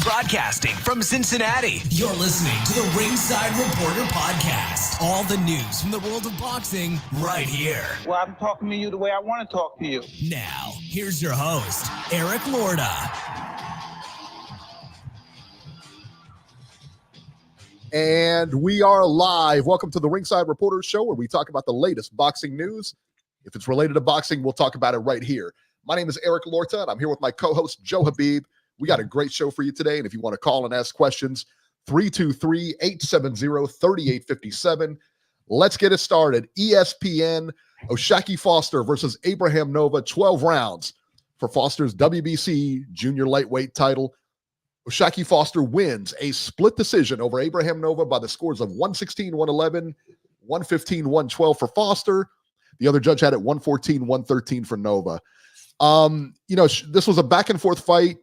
Broadcasting from Cincinnati, you're listening to the Ringside Reporter podcast. All the news from the world of boxing right here. Well, I'm talking to you the way I want to talk to you. Now, here's your host, Eric Lorda. And we are live. Welcome to the Ringside Reporter Show, where we talk about the latest boxing news. If it's related to boxing, we'll talk about it right here. My name is Eric Lorda, and I'm here with my co-host, Joe Habib. We got a great show for you today, and if you want to call and ask questions, 323-870-3857. Let's get it started. ESPN, O'Shaquie Foster versus Abraham Nova, 12 rounds for Foster's WBC junior lightweight title. O'Shaquie Foster wins a split decision over Abraham Nova by the scores of 116-111, 115-112 for Foster. The other judge had it 114-113 for Nova. This was a back-and-forth fight.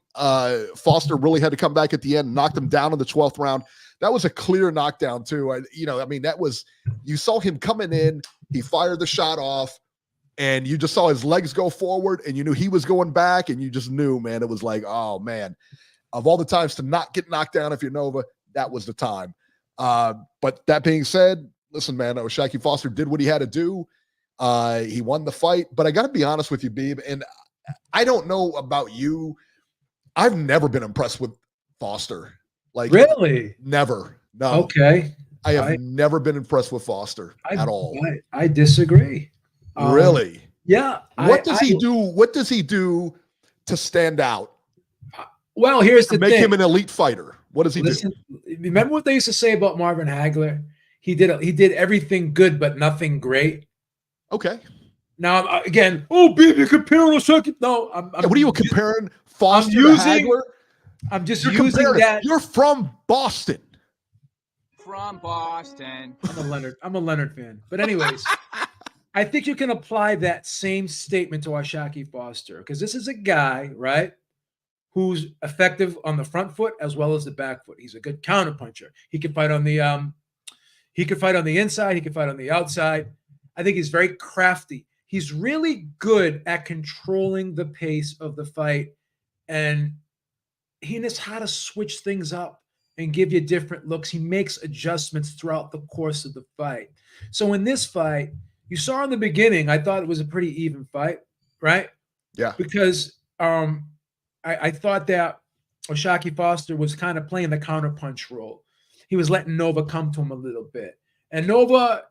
Foster really had to come back at the end, knocked him down in the 12th round. That was a clear knockdown, too. You saw him coming in. He fired the shot off, and you just saw his legs go forward, and you knew he was going back, and you just knew, man, it was like, oh, man. Of all the times to not get knocked down if you're Nova, that was the time. But that being said, listen, man, O'Shaquie Foster did what he had to do. He won the fight. But I got to be honest with you, Beeb, and I don't know about you. I've never been impressed with Foster. Like, really? Never. No. Okay. I have never been impressed with Foster at all. I disagree. Really? Yeah. What does he do? What does he do to stand out? Well, here's the thing. Make him an elite fighter. What does he do? Remember what they used to say about Marvin Hagler? He did everything good, but nothing great. Okay. Now, again, baby, comparing O'Shaquie. No, what are you comparing Foster to Hagler? I'm just using that. You're from Boston. From Boston. I'm a Leonard fan. But anyways, I think you can apply that same statement to O'Shaquie Foster, because this is a guy, right, who's effective on the front foot as well as the back foot. He's a good counterpuncher. He can fight on the inside. He can fight on the outside. I think he's very crafty. He's really good at controlling the pace of the fight, and he knows how to switch things up and give you different looks. He makes adjustments throughout the course of the fight. So in this fight, you saw in the beginning, I thought it was a pretty even fight, right? Yeah. Because I thought that O'Shaquie Foster was kind of playing the counterpunch role. He was letting Nova come to him a little bit. And Nova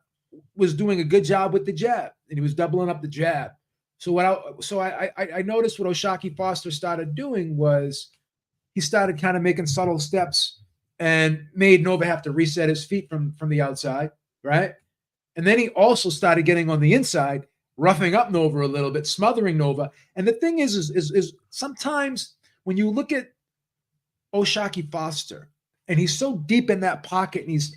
was doing a good job with the jab, and he was doubling up the jab. So I noticed what O'Shaquie Foster started doing was he started kind of making subtle steps and made Nova have to reset his feet from the outside, right? And then he also started getting on the inside, roughing up Nova a little bit, smothering Nova. And the thing is sometimes when you look at O'Shaquie Foster, and he's so deep in that pocket, and he's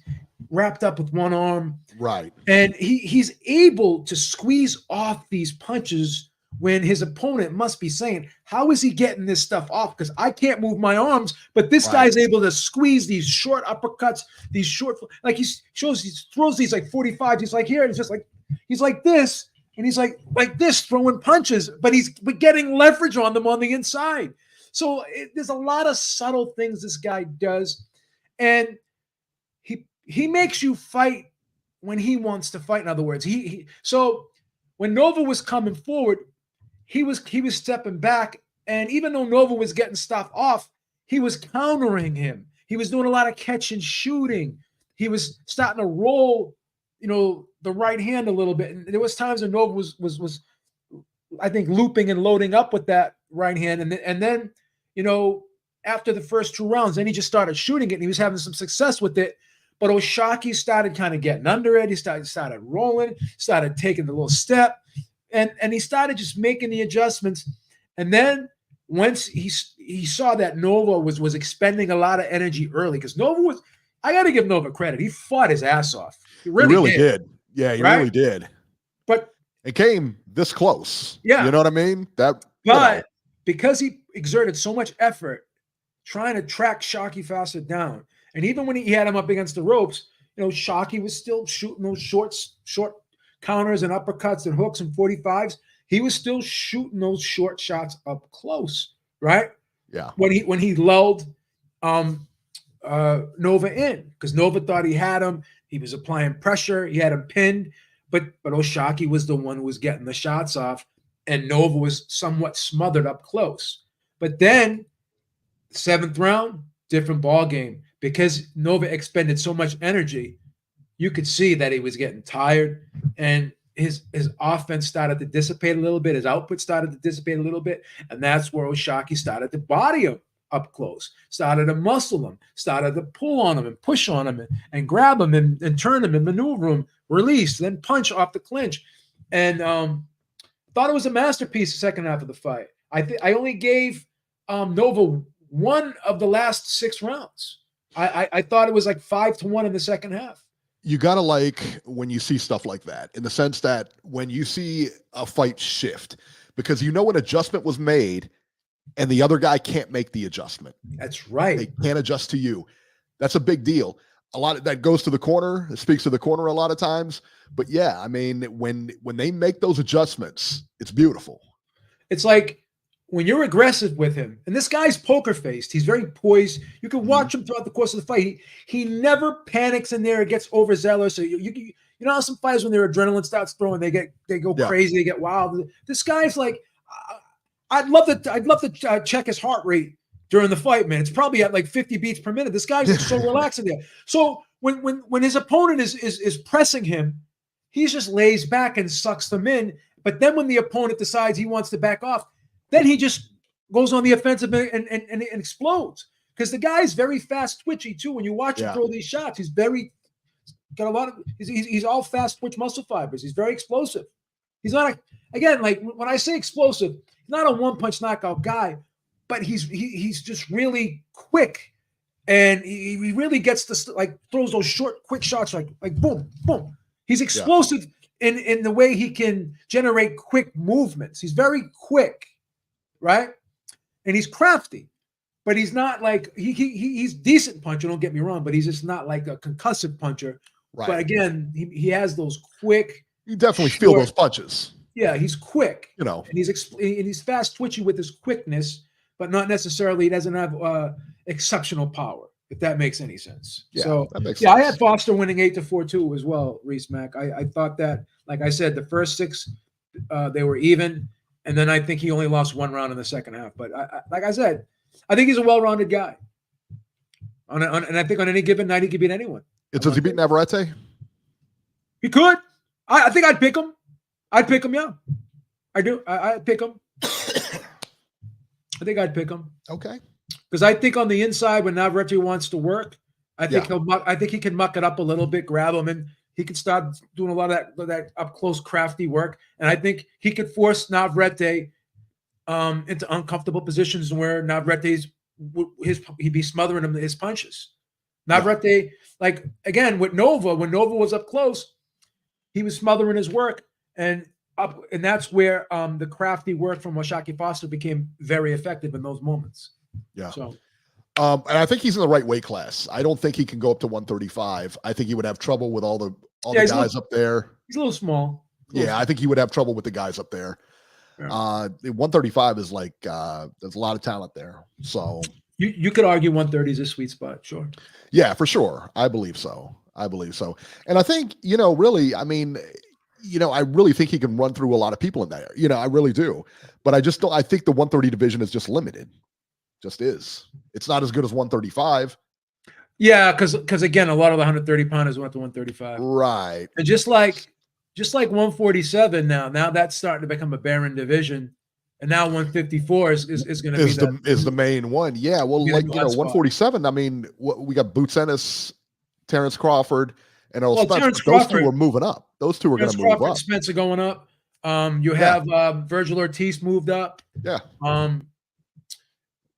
wrapped up with one arm, right? And he's able to squeeze off these punches when his opponent must be saying, "How is he getting this stuff off? Because I can't move my arms, but this guy's able to squeeze these short uppercuts, these short, like he throws these like 45. He's like here, and he's like this, and he's like this, throwing punches, but he's getting leverage on them on the inside. So there's a lot of subtle things this guy does, and he makes you fight when he wants to fight. In other words, so when Nova was coming forward, he was stepping back, and even though Nova was getting stuff off, he was countering him. He was doing a lot of catch and shooting. He was starting to roll, the right hand a little bit. And there was times when Nova was I think looping and loading up with that right hand, and then after the first 2 rounds, then he just started shooting it, and he was having some success with it. But O'Shaquie started kind of getting under it. He started rolling, started taking the little step, and he started just making the adjustments. And then once he saw that Nova was expending a lot of energy early, because I got to give Nova credit. He fought his ass off. He really did. Yeah, he really did. But it came this close. Yeah. You know what I mean? Because he exerted so much effort trying to track O'Shaquie Foster down, and even when he had him up against the ropes, O'Shaquie was still shooting those short counters and uppercuts and hooks and 45s. he was still shooting those short shots up close, right? Yeah. When he lulled Nova in, because Nova thought he had him. He was applying pressure. He had him pinned, but O'Shaquie was the one who was getting the shots off, and Nova was somewhat smothered up close. But then, 7th round, different ball game, because Nova expended so much energy. You could see that he was getting tired, and his offense started to dissipate a little bit. His output started to dissipate a little bit, and that's where O'Shaquie started to body him up close, started to muscle him, started to pull on him and push on him and grab him and turn him and maneuver him, release, then punch off the clinch. And thought it was a masterpiece the second half of the fight. I only gave Nova one of the last 6 rounds. I thought it was like 5-1 in the second half. You got to like when you see stuff like that, in the sense that when you see a fight shift, because you know an adjustment was made and the other guy can't make the adjustment. That's right. They can't adjust to you. That's a big deal. A lot of that goes to the corner. It speaks to the corner a lot of times. But yeah, I mean, when they make those adjustments, it's beautiful. It's like when you're aggressive with him, and this guy's poker faced, he's very poised. You can watch him throughout the course of the fight. He never panics in there. It gets overzealous. So you know how some fighters, when their adrenaline starts throwing, they go crazy, they get wild. This guy's like, I'd love to check his heart rate during the fight, man. It's probably at like 50 beats per minute. This guy's just so relaxed in there. So when his opponent is pressing him, he just lays back and sucks them in. But then when the opponent decides he wants to back off, then he just goes on the offensive and explodes. Because the guy's very fast twitchy too. When you watch him throw these shots, he's all fast twitch muscle fibers. He's very explosive. He's not like when I say explosive, he's not a one-punch knockout guy, but he's just really quick, and he really gets to like throws those short, quick shots like boom, boom. He's explosive in the way he can generate quick movements. He's very quick, right? And he's crafty, but he's not like he's decent puncher. Don't get me wrong, but he's just not like a concussive puncher. Right. But again, he has those quick. You definitely feel those punches. Yeah, he's quick, you know, and he's fast twitchy with his quickness, but not necessarily. He doesn't have exceptional power, if that makes any sense. Yeah, so that makes sense. I had Foster winning 8-4 too as well, Reese Mack. I thought that, like I said, the first 6 they were even, and then I think he only lost 1 round in the second half. But like I said, I think he's a well-rounded guy. And I think on any given night he could beat anyone. Does he beat Navarrete? He could. I think I'd pick him. Yeah. I do. I'd pick him. I think I'd pick him. Okay. Because I think on the inside, when Navarrete wants to work, I think he can muck it up a little bit, grab him, and he can start doing a lot of that up close, crafty work. And I think he could force Navarrete into uncomfortable positions where Navarrete's he'd be smothering him his punches. Navarrete, like again with Nova, when Nova was up close, he was smothering his work. And that's where the crafty work from O'Shaquie Foster became very effective in those moments. Yeah. So, and I think he's in the right weight class. I don't think he can go up to 135. I think he would have trouble with all the guys up there. He's a little small. I think he would have trouble with the guys up there. Yeah. 135 is like there's a lot of talent there. So you could argue 130 is a sweet spot. Sure. Yeah, for sure. I believe so. And I think really, I mean. I really think he can run through a lot of people in there. I really do. But I think the 130 division is just limited. Just is. It's not as good as 135. Yeah, because again, a lot of the 130 pounders went to 135. Right. And just like 147 now that's starting to become a barren division. And now 154 is going to be the main one. Yeah. Well, 147, I mean, we got Boots Ennis, Terrence Crawford, and Earl Spence. Those two are moving up. Those two are going to move up. Spence are going up. You have Virgil Ortiz moved up. Yeah.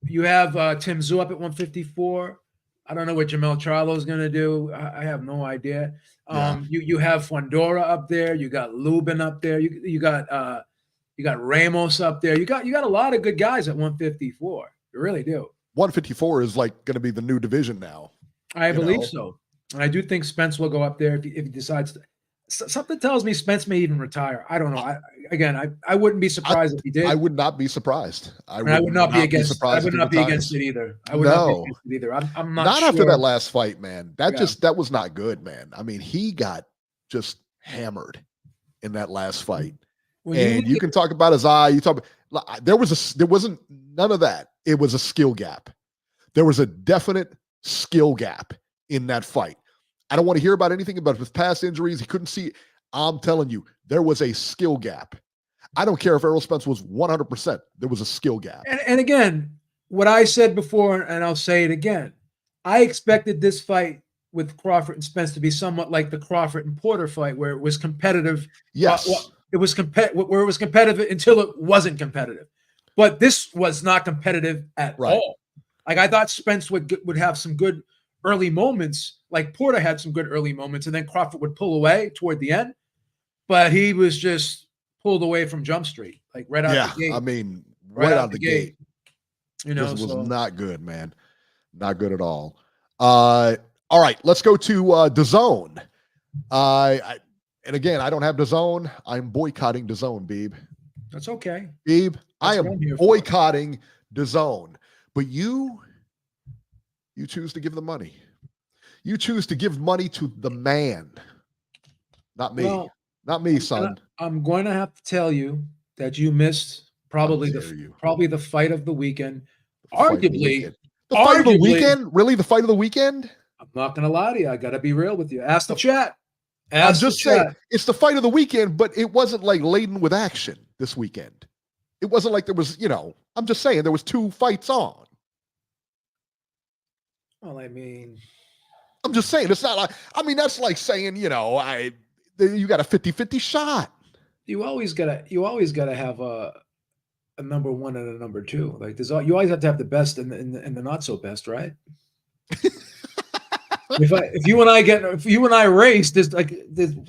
You have Tim Tszyu up at 154. I don't know what Jamel Charlo is going to do. I have no idea. You have Fondora up there. You got Lubin up there. You got Ramos up there. You got a lot of good guys at 154. You really do. 154 is like going to be the new division now. I believe so. And I do think Spence will go up there if he decides to. Something tells me Spence may even retire. I don't know. I wouldn't be surprised if he did. I would not be surprised. I would not be against. I would not be against it either. I would not be against it either. I'm not sure. After that last fight, man. That was not good, man. I mean, he got just hammered in that last fight. And you can talk about his eye. You talk about, there wasn't none of that. It was a skill gap. There was a definite skill gap in that fight. I don't want to hear about anything about his past injuries. He couldn't see. I'm telling you, there was a skill gap. I don't care if Errol Spence was 100%. There was a skill gap. And again, what I said before, and I'll say it again, I expected this fight with Crawford and Spence to be somewhat like the Crawford and Porter fight, where it was competitive. Yes. It was where it was competitive until it wasn't competitive. But this was not competitive at all. Like, I thought Spence would have some good early moments, like Porter had some good early moments, and then Crawford would pull away toward the end. But he was just pulled away from Jump Street, like right out the gate. I mean, right out the gate. You know, this was not good, man. Not good at all. All right, let's go to DAZN. And again, I don't have DAZN. I'm boycotting DAZN, Beeb. That's okay. Beeb, I am boycotting DAZN. But you choose to give the money. You choose to give money to the man. Not me. Well, not me, son. I'm going to have to tell you that you missed probably the fight of the weekend. Arguably, the fight of the weekend? Really, the fight of the weekend? I'm not going to lie to you. I got to be real with you. Ask the chat. I'm just saying, it's the fight of the weekend, but it wasn't like laden with action this weekend. It wasn't like there was, I'm just saying there was 2 fights on. Well, I mean, I'm just saying, it's not like, that's like saying, you got a 50-50 shot. You always gotta have a number 1 and a number 2. Like, you always have to have the best and the not so best, right? If you and I race,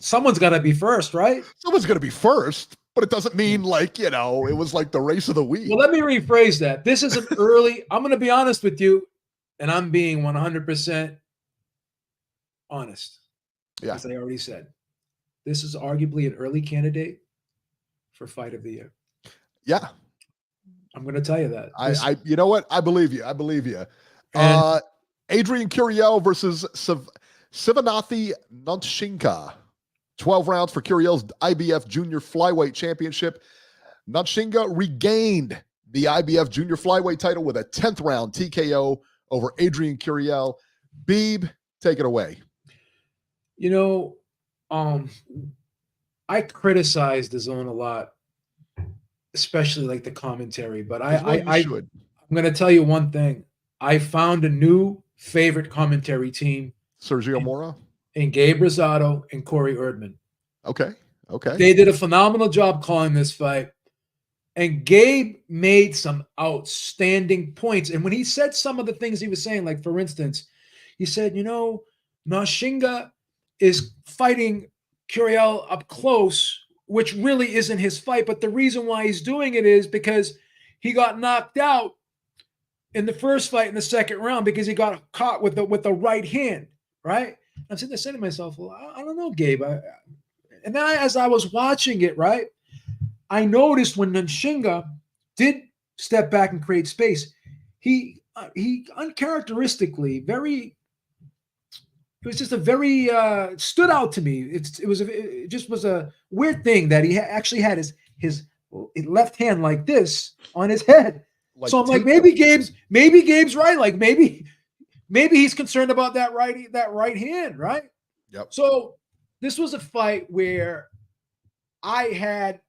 someone's got to be first, right? Someone's going to be first, but it doesn't mean it was like the race of the week. Well, let me rephrase that. This is an early. I'm going to be honest with you, and I'm being 100% honest. Yeah, as I already said, this is arguably an early candidate for fight of the year. Yeah, I'm going to tell you that. I you know what? I believe you. Adrian Curiel versus Sivanathi Nutshinka. 12 rounds for Curiel's IBF Junior Flyweight Championship. Nutshinka regained the IBF Junior Flyweight title with a 10th round TKO over Adrian Curiel. Beeb, take it away. I criticize DAZN a lot, especially like the commentary, but I'm going to tell you one thing. I found a new favorite commentary team. Sergio Mora? And Gabe Rosado and Corey Erdman. Okay. They did a phenomenal job calling this fight. And Gabe made some outstanding points. And when he said some of the things he was saying, like, for instance, he said, Nutshinka is fighting Curiel up close, which really isn't his fight. But the reason why he's doing it is because he got knocked out in the first fight in the second round because he got caught with the right hand, right? I'm sitting there saying to myself, well, I don't know, Gabe. And then as I was watching it, right, I noticed when Nutshinka did step back and create space, he uncharacteristically it was just a very stood out to me. It just was a weird thing that he actually had his left hand like this on his head. So I'm like, maybe Gabe's right. Like maybe he's concerned about that right hand, right? Yep. So this was a fight where I had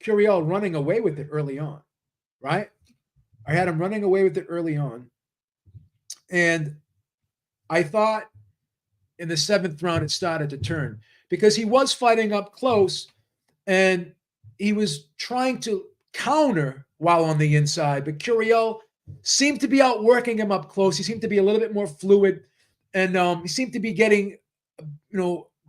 Curiel running away with it early on, right? I had him running away with it early on. And I thought in the 7th round it started to turn because he was fighting up close and he was trying to counter while on the inside, but Curiel seemed to be outworking him up close. He seemed to be a little bit more fluid, and he seemed to be getting,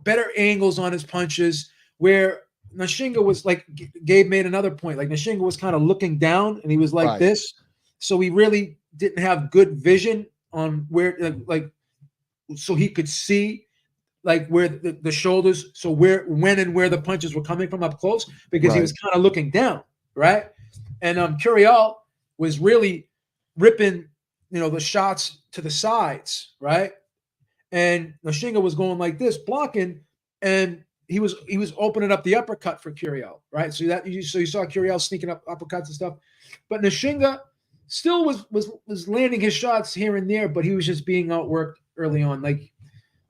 better angles on his punches. Where Nutshinka was like, Gabe made another point, like Nutshinka was kind of looking down, and he was like this, so he really didn't have good vision on where, so he could see like where the shoulders, so when and where the punches were coming from up close, because he was kind of looking down, right? And Curiel was really ripping, the shots to the sides, right? And Nashinga was going like this, blocking, and he was opening up the uppercut for Curiel, right? So you saw Curiel sneaking up uppercuts and stuff, but Nashinga still was landing his shots here and there, but he was just being outworked early on. Like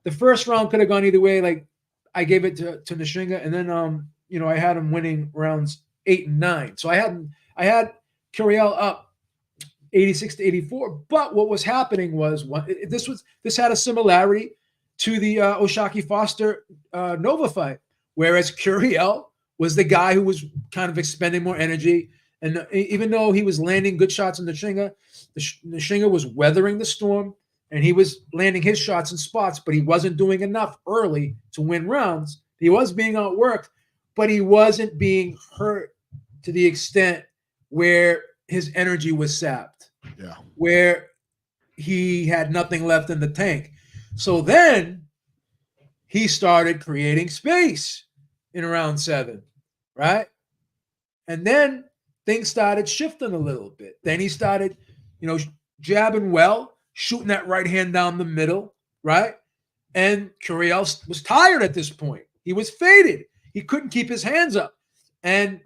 the first round could have gone either way. Like I gave it to Nashinga, and then I had him winning rounds 8 and 9. So I had Curiel up 86-84. But what was happening was this had a similarity to the Oshaki Foster Nova fight, whereas Curiel was the guy who was kind of expending more energy. And even though he was landing good shots on Nashinga was weathering the storm, and he was landing his shots in spots, but he wasn't doing enough early to win rounds. He was being outworked, but he wasn't being hurt to the extent where his energy was sapped, where he had nothing left in the tank. So then he started creating space in round 7, right? And then things started shifting a little bit. Then he started, jabbing well, shooting that right hand down the middle, right? And Curiel was tired at this point. He was faded. He couldn't keep his hands up. And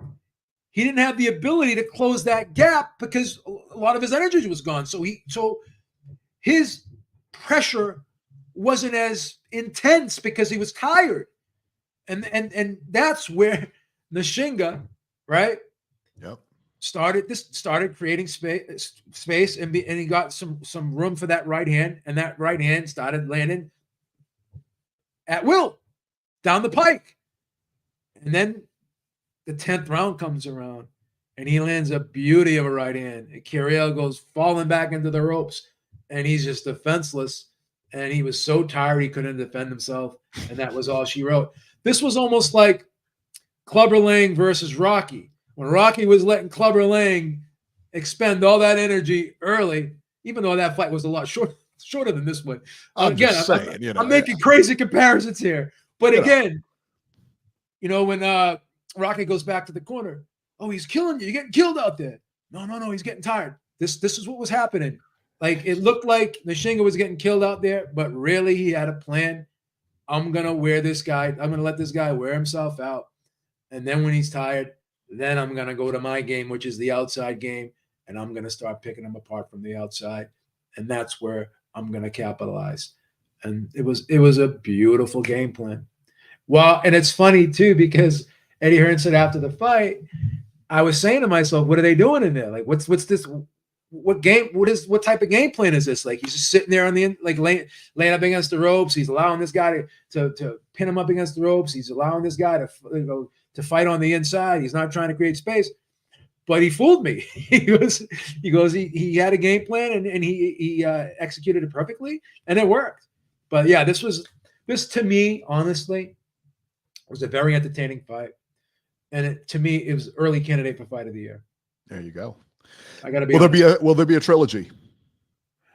he didn't have the ability to close that gap because a lot of his energy was gone. So his pressure wasn't as intense because he was tired. And that's where Nashinga, right? Yep. Started creating space and he got some room for that right hand, and that right hand started landing at will down the pike. And then the 10th round comes around and he lands a beauty of a right hand. And Curiel goes falling back into the ropes, and he's just defenseless. And he was so tired he couldn't defend himself. And that was all she wrote. This was almost like Clubber Lang versus Rocky. When Rocky was letting Clubber Lang expend all that energy early, even though that fight was a lot shorter than this one. I'm making crazy comparisons here. But again, when Rocky goes back to the corner, oh, he's killing you. You're getting killed out there. No, he's getting tired. This is what was happening. Like, it looked like Nashinga was getting killed out there, but really he had a plan. I'm going to let this guy wear himself out. And then when he's tired, then I'm going to go to my game, which is the outside game, and I'm going to start picking him apart from the outside. And that's where I'm going to capitalize. And it was a beautiful game plan. Well, and it's funny too, because Eddie Hearn said after the fight, I was saying to myself, what are they doing in there? Like, what's this? What type of game plan is this? Like, he's just sitting there on the laying up against the ropes. He's allowing this guy to pin him up against the ropes. He's allowing this guy to fight on the inside. He's not trying to create space. But he fooled me. He had a game plan and he executed it perfectly, and it worked. But yeah, this to me, honestly, was a very entertaining fight. And to me, it was early candidate for fight of the year. There you go. I gotta be. Will there be a trilogy?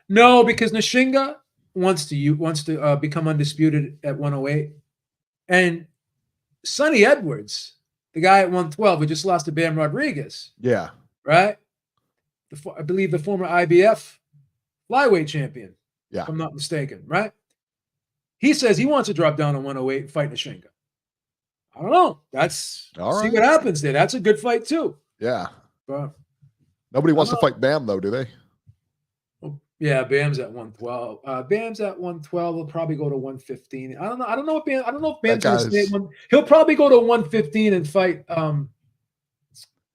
No, because Nashinga wants to become undisputed at 108, and Sonny Edwards, the guy at 112 who just lost to Bam Rodriguez. Yeah. Right. I believe the former IBF flyweight champion. Yeah. If I'm not mistaken. Right. He says he wants to drop down to 108 and fight Nashinga. I don't know. That's all right. See what happens there. That's a good fight too. Yeah. But nobody wants to fight Bam though, do they? Yeah, Bam's at 112. Bam's at 112. He'll probably go to 115. I don't know if Bam's going to stay at one. He'll probably go to 115 and fight.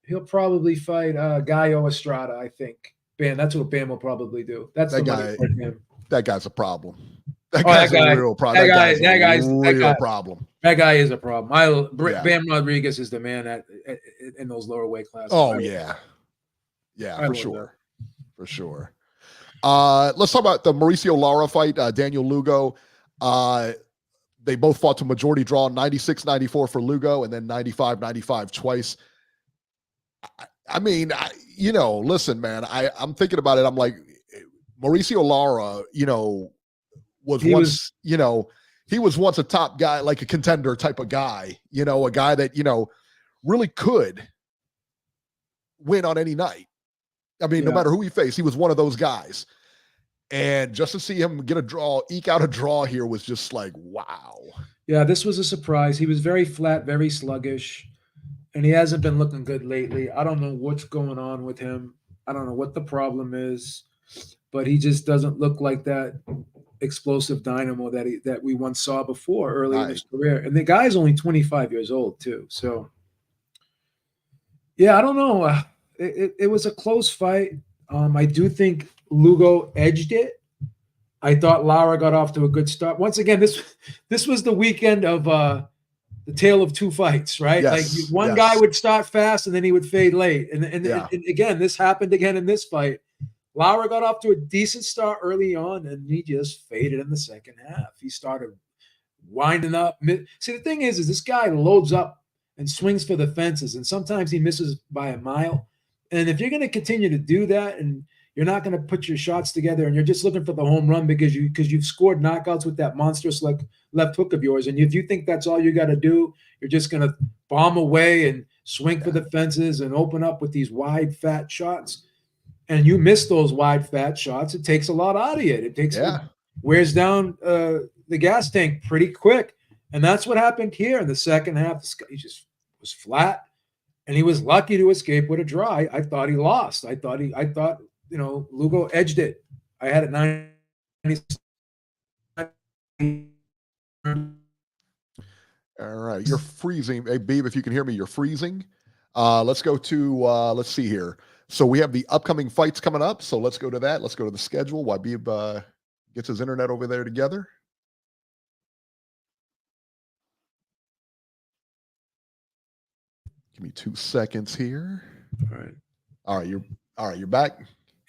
He'll probably fight Gallo Estrada, I think. Bam, that's what Bam will probably do. That's that the guy. money for him. That guy's a problem. That guy's a real problem. That guy's a real problem. That guy is a problem. Bam Rodriguez is the man in those lower weight classes. Oh yeah, for sure, for sure. Let's talk about the Mauricio Lara fight. Daniel Lugo. They both fought to majority draw, 96-94 for Lugo, and then 95-95 twice. I mean, listen, man. I'm thinking about it. I'm like, Mauricio Lara, he was once a top guy, like a contender type of guy, a guy that, really could win on any night. I mean, no matter who he faced, he was one of those guys. And just to see him get a draw, eke out a draw here was just like, wow. Yeah, this was a surprise. He was very flat, very sluggish, and he hasn't been looking good lately. I don't know what's going on with him. I don't know what the problem is, but he just doesn't look like that explosive dynamo that we once saw before early in his career. And the guy's only 25 years old too. So yeah, I don't know. It was a close fight. I do think Lugo edged it. I thought Lara got off to a good start. Once again, this was the weekend of the tale of two fights, right? Yes, like one guy would start fast and then he would fade late. And again, this happened again in this fight. Lara got off to a decent start early on, and he just faded in the second half. He started winding up. See, the thing is this guy loads up and swings for the fences, and sometimes he misses by a mile. And if you're going to continue to do that, and you're not going to put your shots together, and you're just looking for the home run because you've scored knockouts with that monstrous left hook of yours, and if you think that's all you got to do, you're just going to bomb away and swing for the fences and open up with these wide, fat shots. And you miss those wide, fat shots, it takes a lot out of you. It wears down the gas tank pretty quick. And that's what happened here in the second half. He just was flat, and he was lucky to escape with a draw. I thought he lost. I thought Lugo edged it. I had it 90. All right. You're freezing. Hey, Beeb, if you can hear me, you're freezing. Let's go to, let's see here. So we have the upcoming fights coming up. So let's go to that. Let's go to the schedule while Beeb gets his internet over there together. Give me 2 seconds here. All right. You're back.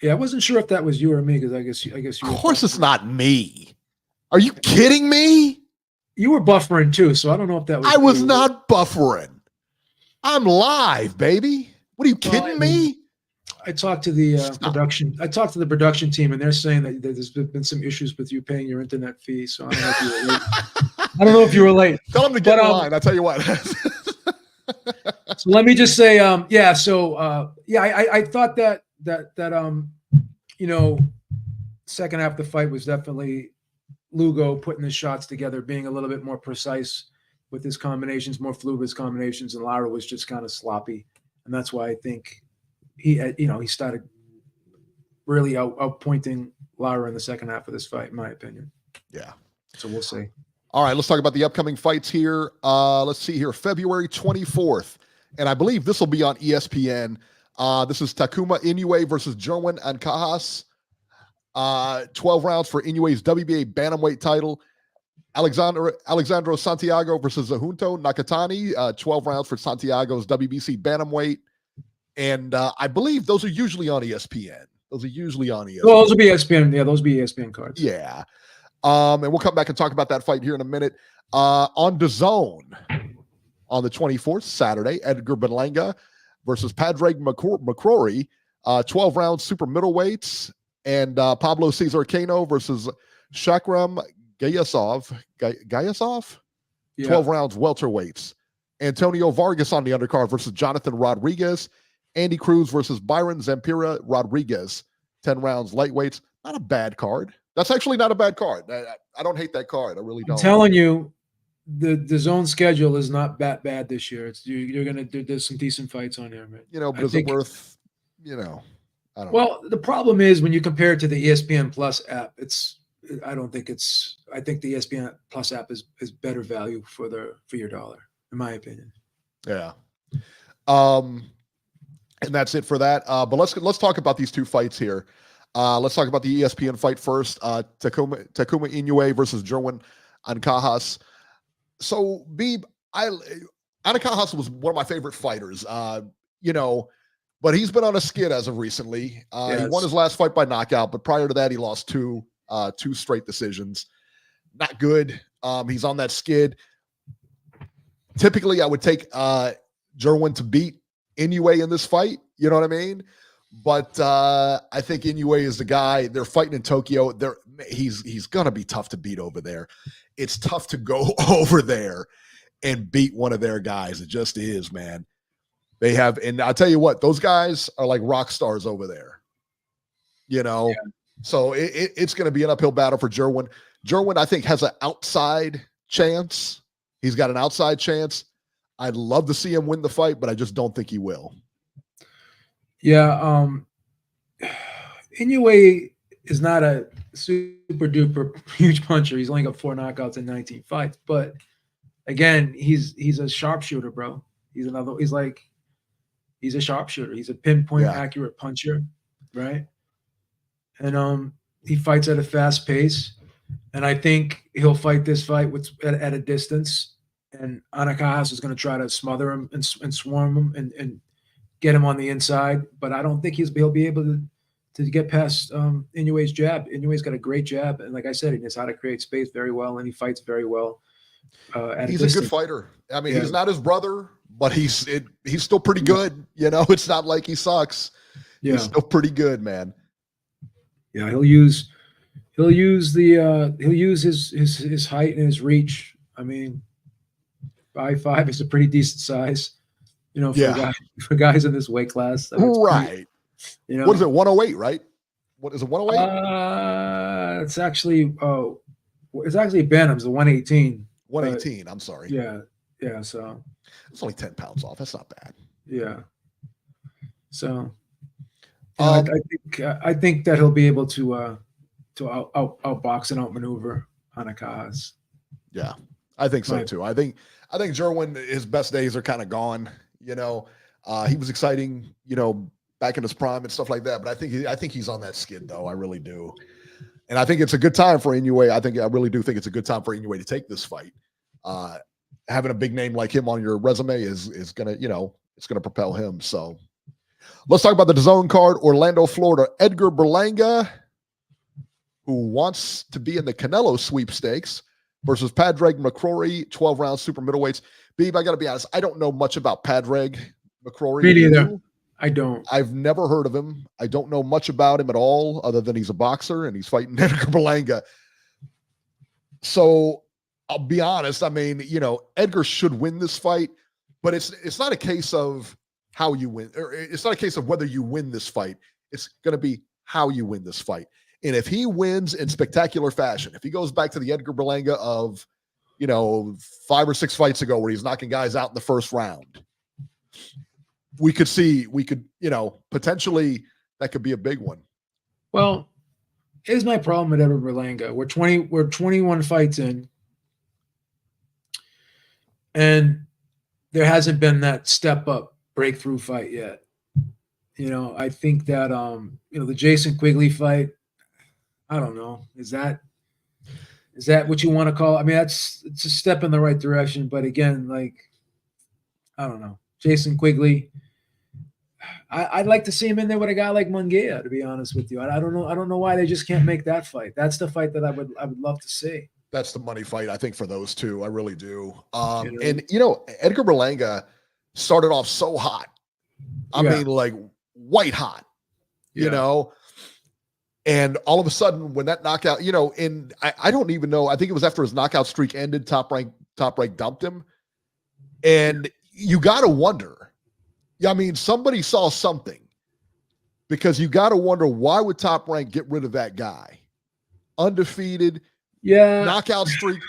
Yeah, I wasn't sure if that was you or me, because I guess you. Of course, it's not me. Are you kidding me? You were buffering too, so I don't know if that was. I was not buffering. I'm live, baby. What are you kidding me? I talked to the production. I talked to the production team, and they're saying that there's been some issues with you paying your internet fee. So I don't know if you were late. I don't know if you were late. Tell them to get in line. I'll tell you what. So let me just say, I thought that second half of the fight was definitely Lugo putting his shots together, being a little bit more precise with his combinations, more fluid with his combinations, and Lara was just kind of sloppy, and that's why I think he started really outpointing Lara in the second half of this fight, in my opinion. Yeah. So we'll see. All right, let's talk about the upcoming fights here. Let's see here, February 24th, and I believe this will be on ESPN. This is Takuma Inoue versus Jerwin Ancajas. 12 rounds for Inoue's WBA bantamweight title. Alexandro Santiago versus Zahunto Nakatani. 12 rounds for Santiago's WBC bantamweight. And I believe those are usually on ESPN. Well, those will be ESPN. Yeah, those will be ESPN cards. Yeah. And we'll come back and talk about that fight here in a minute. On DAZN on the 24th, Saturday, Edgar Berlanga versus Padraig McCrory, 12 rounds super middleweights, and Pablo Cesar Cano versus Shakram Gayasov, 12 rounds welterweights. Antonio Vargas on the undercard versus Jonathan Rodriguez. Andy Cruz versus Byron Zampira Rodriguez, 10 rounds lightweights. Not a bad card. That's actually not a bad card. I don't hate that card. I really don't. I'm telling you, the zone schedule is not that bad this year. You're gonna there's some decent fights on here, man. But is it worth? I don't know. Well, the problem is when you compare it to the ESPN Plus app, I think the ESPN Plus app is better value for your dollar, in my opinion. Yeah. And that's it for that. But let's talk about these two fights here. Let's talk about the ESPN fight first. Takuma Inoue versus Jerwin Ancajas. So, Beeb, Ancajas was one of my favorite fighters. But he's been on a skid as of recently. He won his last fight by knockout, but prior to that, he lost two straight decisions. Not good. He's on that skid. Typically, I would take Jerwin to beat Inoue in this fight. You know what I mean? But I think Inoue is the guy. They're fighting in Tokyo. He's gonna be tough to beat over there. It's tough to go over there and beat one of their guys. It just is, man. They have, and I'll tell you what, those guys are like rock stars over there. You know, so it's going to be an uphill battle for Jerwin. Jerwin, I think, has an outside chance. He's got an outside chance. I'd love to see him win the fight, but I just don't think he will. Yeah, Inoue is not a super duper huge puncher. He's only got 4 knockouts in 19 fights, but again, he's a sharpshooter, bro. He's a sharpshooter. He's a pinpoint accurate puncher, right? And he fights at a fast pace, and I think he'll fight this fight at a distance. And Anakajas is going to try to smother him and swarm him and get him on the inside, but I don't think he'll be able to get past Inoue's jab. Inoue's got a great jab, and like I said, he knows how to create space very well, and he fights very well. He's a good fighter. I mean, he's not his brother, but he's still pretty good. You know, it's not like he sucks. Yeah. He's still pretty good, man. Yeah, he'll use his height and his reach. I mean, 5'5" is a pretty decent size, you know, for guys in this weight class. So right. You know, what is it? 108, right? What is it? 108? It's actually Benham's the 118. 118. I'm sorry. Yeah. Yeah. So it's only 10 pounds off. That's not bad. Yeah. So I think that he'll be able to outbox and outmaneuver Anakajas. Yeah, I think so too. I think Jerwin, his best days are kind of gone. You know, he was exciting, you know, back in his prime and stuff like that. But I think he's on that skid though. I really do. And I think it's a good time for Inoue. I really do think it's a good time for Inoue to take this fight. Having a big name like him on your resume is gonna, you know, it's gonna propel him. So let's talk about the DAZN card. Orlando, Florida. Edgar Berlanga, who wants to be in the Canelo sweepstakes, versus Padraig McCrory, 12-round super middleweights. Beeb, I got to be honest, I don't know much about Padraig McCrory. Me neither. I don't. I've never heard of him. I don't know much about him at all, other than he's a boxer and he's fighting Edgar Berlanga. So I'll be honest. I mean, you know, Edgar should win this fight, but it's not a case of how you win, or it's not a case of whether you win this fight. It's going to be how you win this fight. And if he wins in spectacular fashion, if he goes back to the Edgar Berlanga of, you know, 5 or 6 fights ago where he's knocking guys out in the first round, we could, you know, potentially that could be a big one. Well, here's my problem with Edgar Berlanga. We're 21 fights in, and there hasn't been that step up breakthrough fight yet. You know, I think that you know, the Jason Quigley fight, I don't know. Is that what you want to call? I mean, it's a step in the right direction, but again, like, I don't know. Jason Quigley, I'd like to see him in there with a guy like Munguia, to be honest with you. I don't know why they just can't make that fight. That's the fight that I would love to see. That's the money fight, I think, for those two. I really do. And you know, Edgar Berlanga started off so hot. I mean, like white hot. You know. And all of a sudden, when that knockout, you know, I don't even know. I think it was after his knockout streak ended, Top Rank dumped him. And you got to wonder. Yeah, I mean, somebody saw something, because you got to wonder, why would Top Rank get rid of that guy? Undefeated, knockout streak.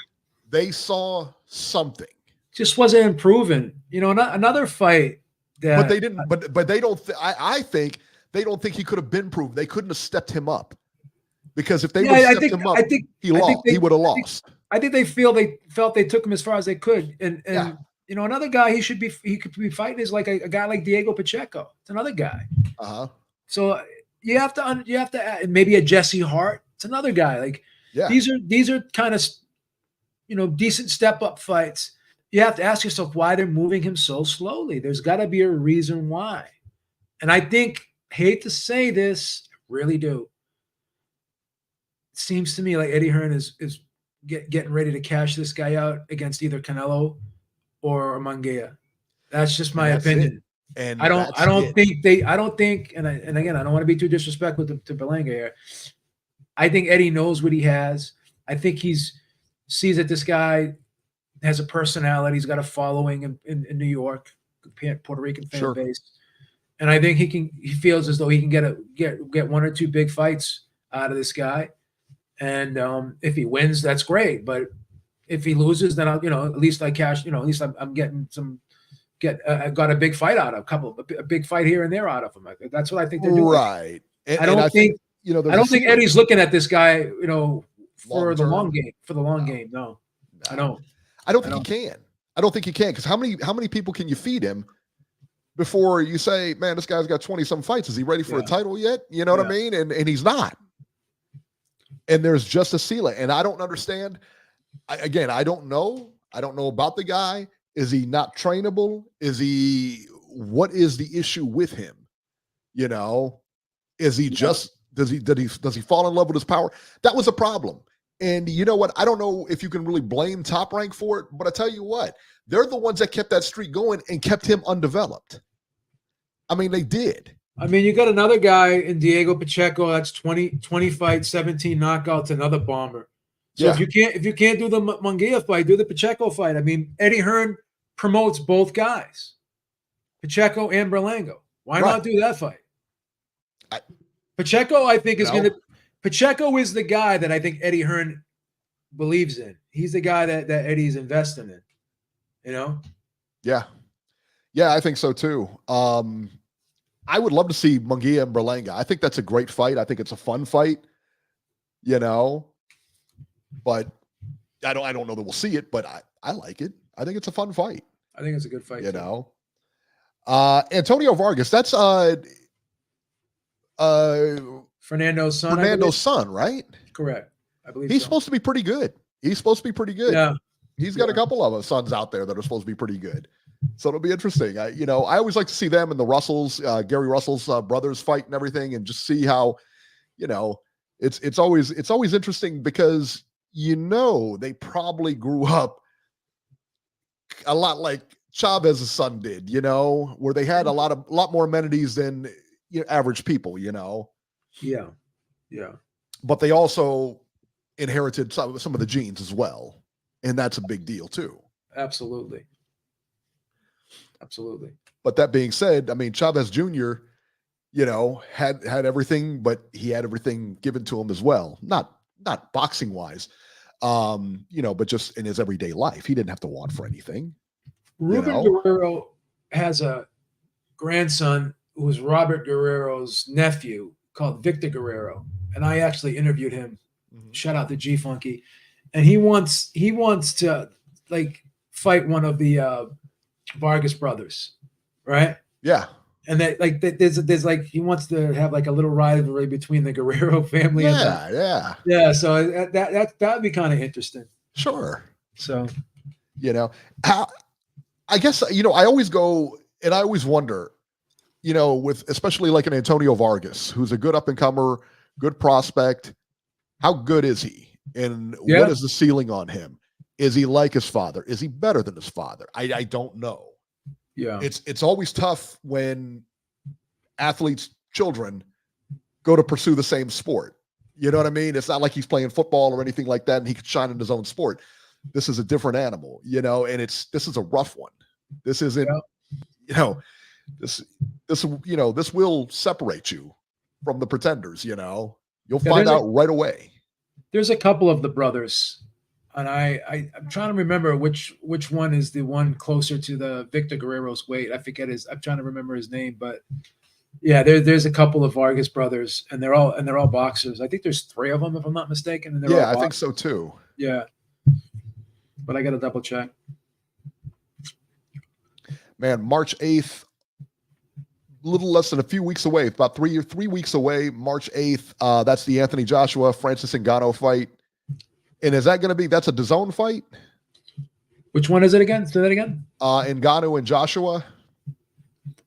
They saw something. Just wasn't improving. You know, another fight that. But they didn't. But they don't. I think. They don't think he could have been proved. They couldn't have stepped him up, because if they would have stepped him up, he would have lost. I think they felt they took him as far as they could. And you know, another guy he could be fighting is like a guy like Diego Pacheco. It's another guy. So you have to add, maybe a Jesse Hart. It's another guy. Like these are kind of, you know, decent step up fights. You have to ask yourself why they're moving him so slowly. There's got to be a reason why. And I think, hate to say this, really do. It seems to me like Eddie Hearn is getting ready to cash this guy out against either Canelo or Munguia. That's just my opinion. And I don't think, and again, I don't want to be too disrespectful to Berlanga here. I think Eddie knows what he has. I think sees that this guy has a personality. He's got a following in New York, Puerto Rican fan base, and I think he feels as though he can get one or two big fights out of this guy. And if he wins, that's great. But if he loses, then at least I cash. At least I'm getting some. I got a big fight out of a big fight here and there out of him. That's what I think they're doing. Right. I don't think Eddie's looking at this guy, for the long game. For the long game, no. I don't. I don't think he can. I don't think he can, because how many people can you feed him before you say, man, this guy's got 20-some fights. Is he ready for a title yet? You know what I mean? And he's not. And there's just a ceiling. And I don't understand. I don't know. I don't know about the guy. Is he not trainable? What is the issue with him? Is he just, does he fall in love with his power? That was a problem. And you know what? I don't know if you can really blame Top Rank for it, but I tell you what, they're the ones that kept that streak going and kept him undeveloped. I mean, they did. I mean, you got another guy in Diego Pacheco that's 20 fights, 17 knockouts, another bomber. So if you can't do the Munguia fight, do the Pacheco fight. I mean, Eddie Hearn promotes both guys, Pacheco and Berlanga. Why not do that fight? Pacheco, I think, Pacheco is the guy that I think Eddie Hearn believes in. He's the guy that Eddie's investing in. Yeah, I think so too. I would love to see Munguia and Berlanga. I think that's a great fight. I think it's a fun fight. But I don't know that we'll see it, but I like it. I think it's a fun fight. I think it's a good fight. Antonio Vargas, that's Fernando's son, right? Correct. I believe he's supposed to be pretty good. Yeah. He's got a couple of sons out there that are supposed to be pretty good. So it'll be interesting. I always like to see them and the Russells, Gary Russell's brothers fight and everything, and just see how, it's always interesting because they probably grew up a lot like Chavez's son did, where they had a lot more amenities than average people, Yeah. But they also inherited some of the genes as well, and that's a big deal too. Absolutely. But that being said, I mean, Chavez Jr., had everything, but he had everything given to him as well. Not boxing wise, but just in his everyday life, he didn't have to want for anything. Ruben Guerrero has a grandson who was Robert Guerrero's nephew called Victor Guerrero, and I actually interviewed him. Mm-hmm. Shout out to G Funky, and he wants to fight one of the Vargas brothers, right? Yeah. And there's he wants to have a little rivalry between the Guerrero family. Yeah. So that would be kind of interesting. Sure. So, how, I guess, I always go and I always wonder, with especially like an Antonio Vargas, who's a good up and comer, good prospect. How good is he? And what is the ceiling on him? Is he like his father? Is he better than his father? I don't know. Yeah. It's always tough when athletes' children go to pursue the same sport. You know what I mean? It's not like he's playing football or anything like that and he could shine in his own sport. This is a different animal, and this is a rough one. This isn't, this will separate you from the pretenders, you'll find out right away. There's a couple of the brothers, and I'm trying to remember which one is the one closer to the Victor Guerrero's weight. I forget I'm trying to remember his name, but yeah, there's a couple of Vargas brothers, and they're all boxers. I think there's 3 of them, if I'm not mistaken. And they're all I think so too. Yeah, but I got to double check. Man, March 8th, a little less than a few weeks away, about 3 weeks away, March 8th. That's the Anthony Joshua, Francis Ngannou fight. And is that going to be, that's a DAZN fight? Which one is it again? Say that again. Ngannou and Joshua.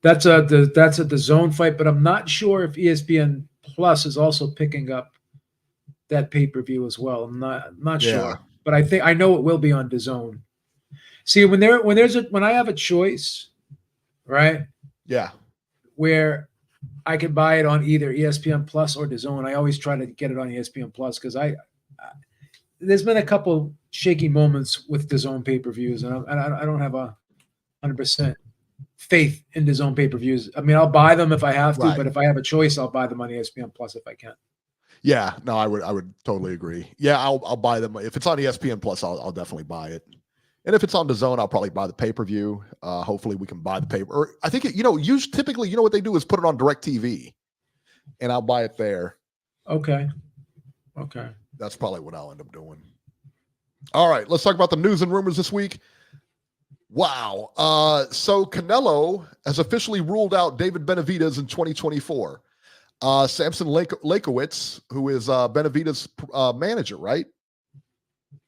That's a DAZN fight, but I'm not sure if ESPN Plus is also picking up that pay-per-view as well. I'm not sure, but I know it will be on DAZN. See, when I have a choice, right? Yeah. where I could buy it on either ESPN Plus or DAZN. I always try to get it on ESPN Plus because there's been a couple shaky moments with DAZN pay-per-views, and I don't have 100% faith in DAZN pay-per-views. I mean, I'll buy them if I have to, Right. but if I have a choice, I'll buy them on ESPN Plus if I can. Yeah, no, I would totally agree. Yeah, I'll buy them if it's on ESPN Plus. I'll definitely buy it, and if it's on DAZN, I'll probably buy the pay-per-view. Hopefully, we can buy the paper. Or I think typically, what they do is put it on DirecTV, and I'll buy it there. Okay. That's probably what I'll end up doing. All right, let's talk about the news and rumors this week. Wow. So Canelo has officially ruled out David Benavidez in 2024. Samson Lakowitz, who is Benavidez' manager, right?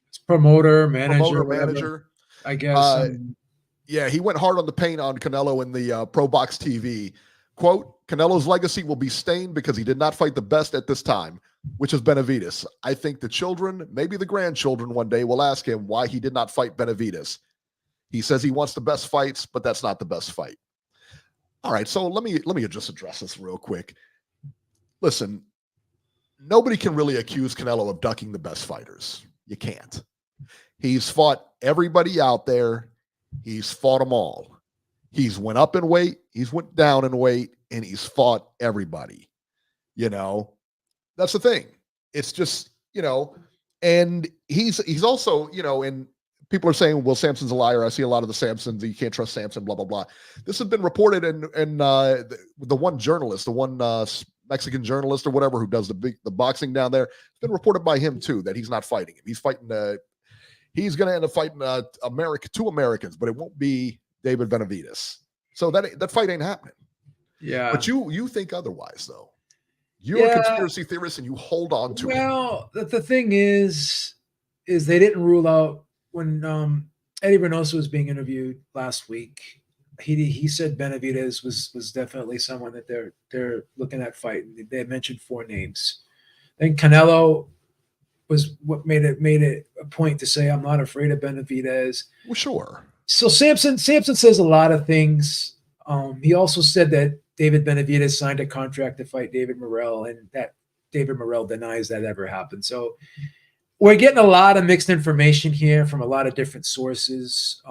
It's promoter, manager. I guess. Yeah, he went hard on the paint on Canelo in the Pro Box TV. Quote, Canelo's legacy will be stained because he did not fight the best at this time, which is Benavidez. I think the children, maybe the grandchildren one day, will ask him why he did not fight Benavidez. He says he wants the best fights, but that's not the best fight. All right, so let me just address this real quick. Listen, nobody can really accuse Canelo of ducking the best fighters. You can't. He's fought everybody out there. He's fought them all. He's went up in weight. He's went down in weight, and he's fought everybody. That's the thing. It's just, and he's also, and people are saying, well, Samson's a liar. I see a lot of the Samsons. You can't trust Samson, blah, blah, blah. This has been reported in the one journalist, the one Mexican journalist or whatever who does the boxing down there. It's been reported by him, too, that he's not fighting him. He's fighting he's going to end up fighting two Americans, but it won't be David Benavidez. So that fight ain't happening. Yeah. But you think otherwise, though. You're a conspiracy theorist, and you hold on to it. Well, the thing is they didn't rule out when Eddie Reynoso was being interviewed last week. He said Benavidez was definitely someone that they're looking at fighting. They mentioned 4 names. Then Canelo was what made it a point to say, I'm not afraid of Benavidez. Well, sure. So Samson says a lot of things. He also said that David Benavidez signed a contract to fight David Morrell, and that David Morrell denies that ever happened. So we're getting a lot of mixed information here from a lot of different sources.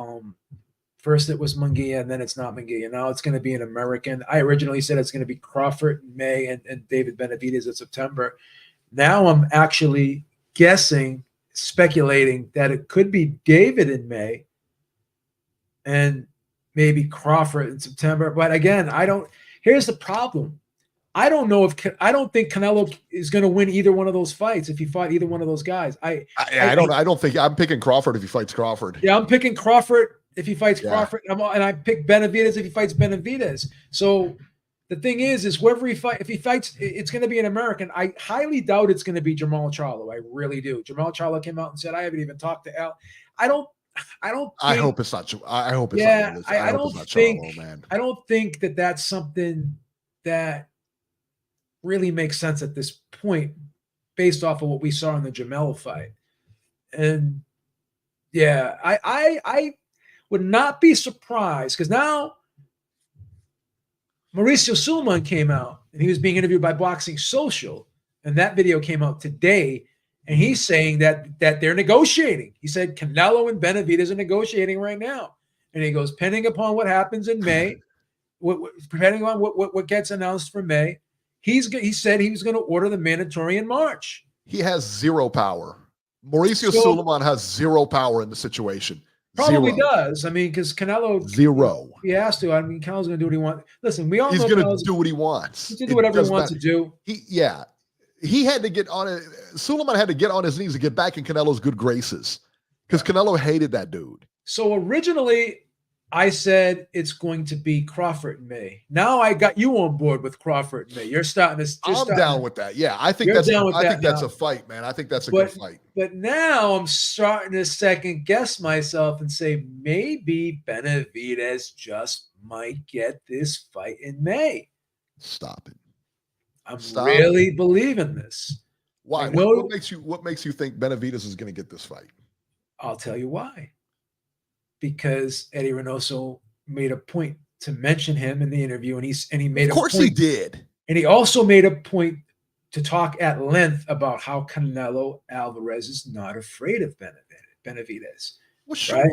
First it was Munguia, and then it's not Munguia. Now it's going to be an American. I originally said it's going to be Crawford in May and David Benavidez in September. Now I'm actually speculating that it could be David in May and maybe Crawford in September. But again, here's the problem. I don't think Canelo is going to win either one of those fights if he fought either one of those guys. I don't think I'm picking Crawford if he fights Crawford. Yeah, I'm picking Crawford if he fights Crawford, and I pick Benavidez if he fights Benavidez. So the thing is whoever if he fights, it's going to be an American. I highly doubt it's going to be Jamal Charlo. I really do. Jamal Charlo came out and said, I haven't even talked to Al. I hope it's not. I hope it's not. I don't think. Charlo, man. I don't think that that's something that really makes sense at this point, based off of what we saw in the Jamel fight. And yeah, I would not be surprised because now Mauricio Sulaiman came out and he was being interviewed by Boxing Social, and that video came out today. And he's saying that they're negotiating. He said Canelo and Benavidez are negotiating right now. And he goes, depending upon what happens in May, depending on what gets announced for May, he said he was going to order the mandatory in March. He has zero power. Mauricio Sulaiman has zero power in the situation. Probably does. I mean, because Canelo zero. He has to. I mean, Canelo's going to do what he wants. Listen, we all know he's going to do what he wants. He's going to do whatever he wants to do. He had to get on it. Sulaiman had to get on his knees to get back in Canelo's good graces because Canelo hated that dude. So originally, I said it's going to be Crawford in May. Now I got you on board with Crawford in May. You're starting to. I'm down with that. Yeah, I think that's a fight, man. I think that's a good fight. But now I'm starting to second guess myself and say maybe Benavidez just might get this fight in May. Stop it. I'm really believing this. Why? What makes you think Benavidez is going to get this fight? I'll tell you why. Because Eddie Reynoso made a point to mention him in the interview, and he made Of course he did. And he also made a point to talk at length about how Canelo Alvarez is not afraid of Benavidez. Well, sure. Right?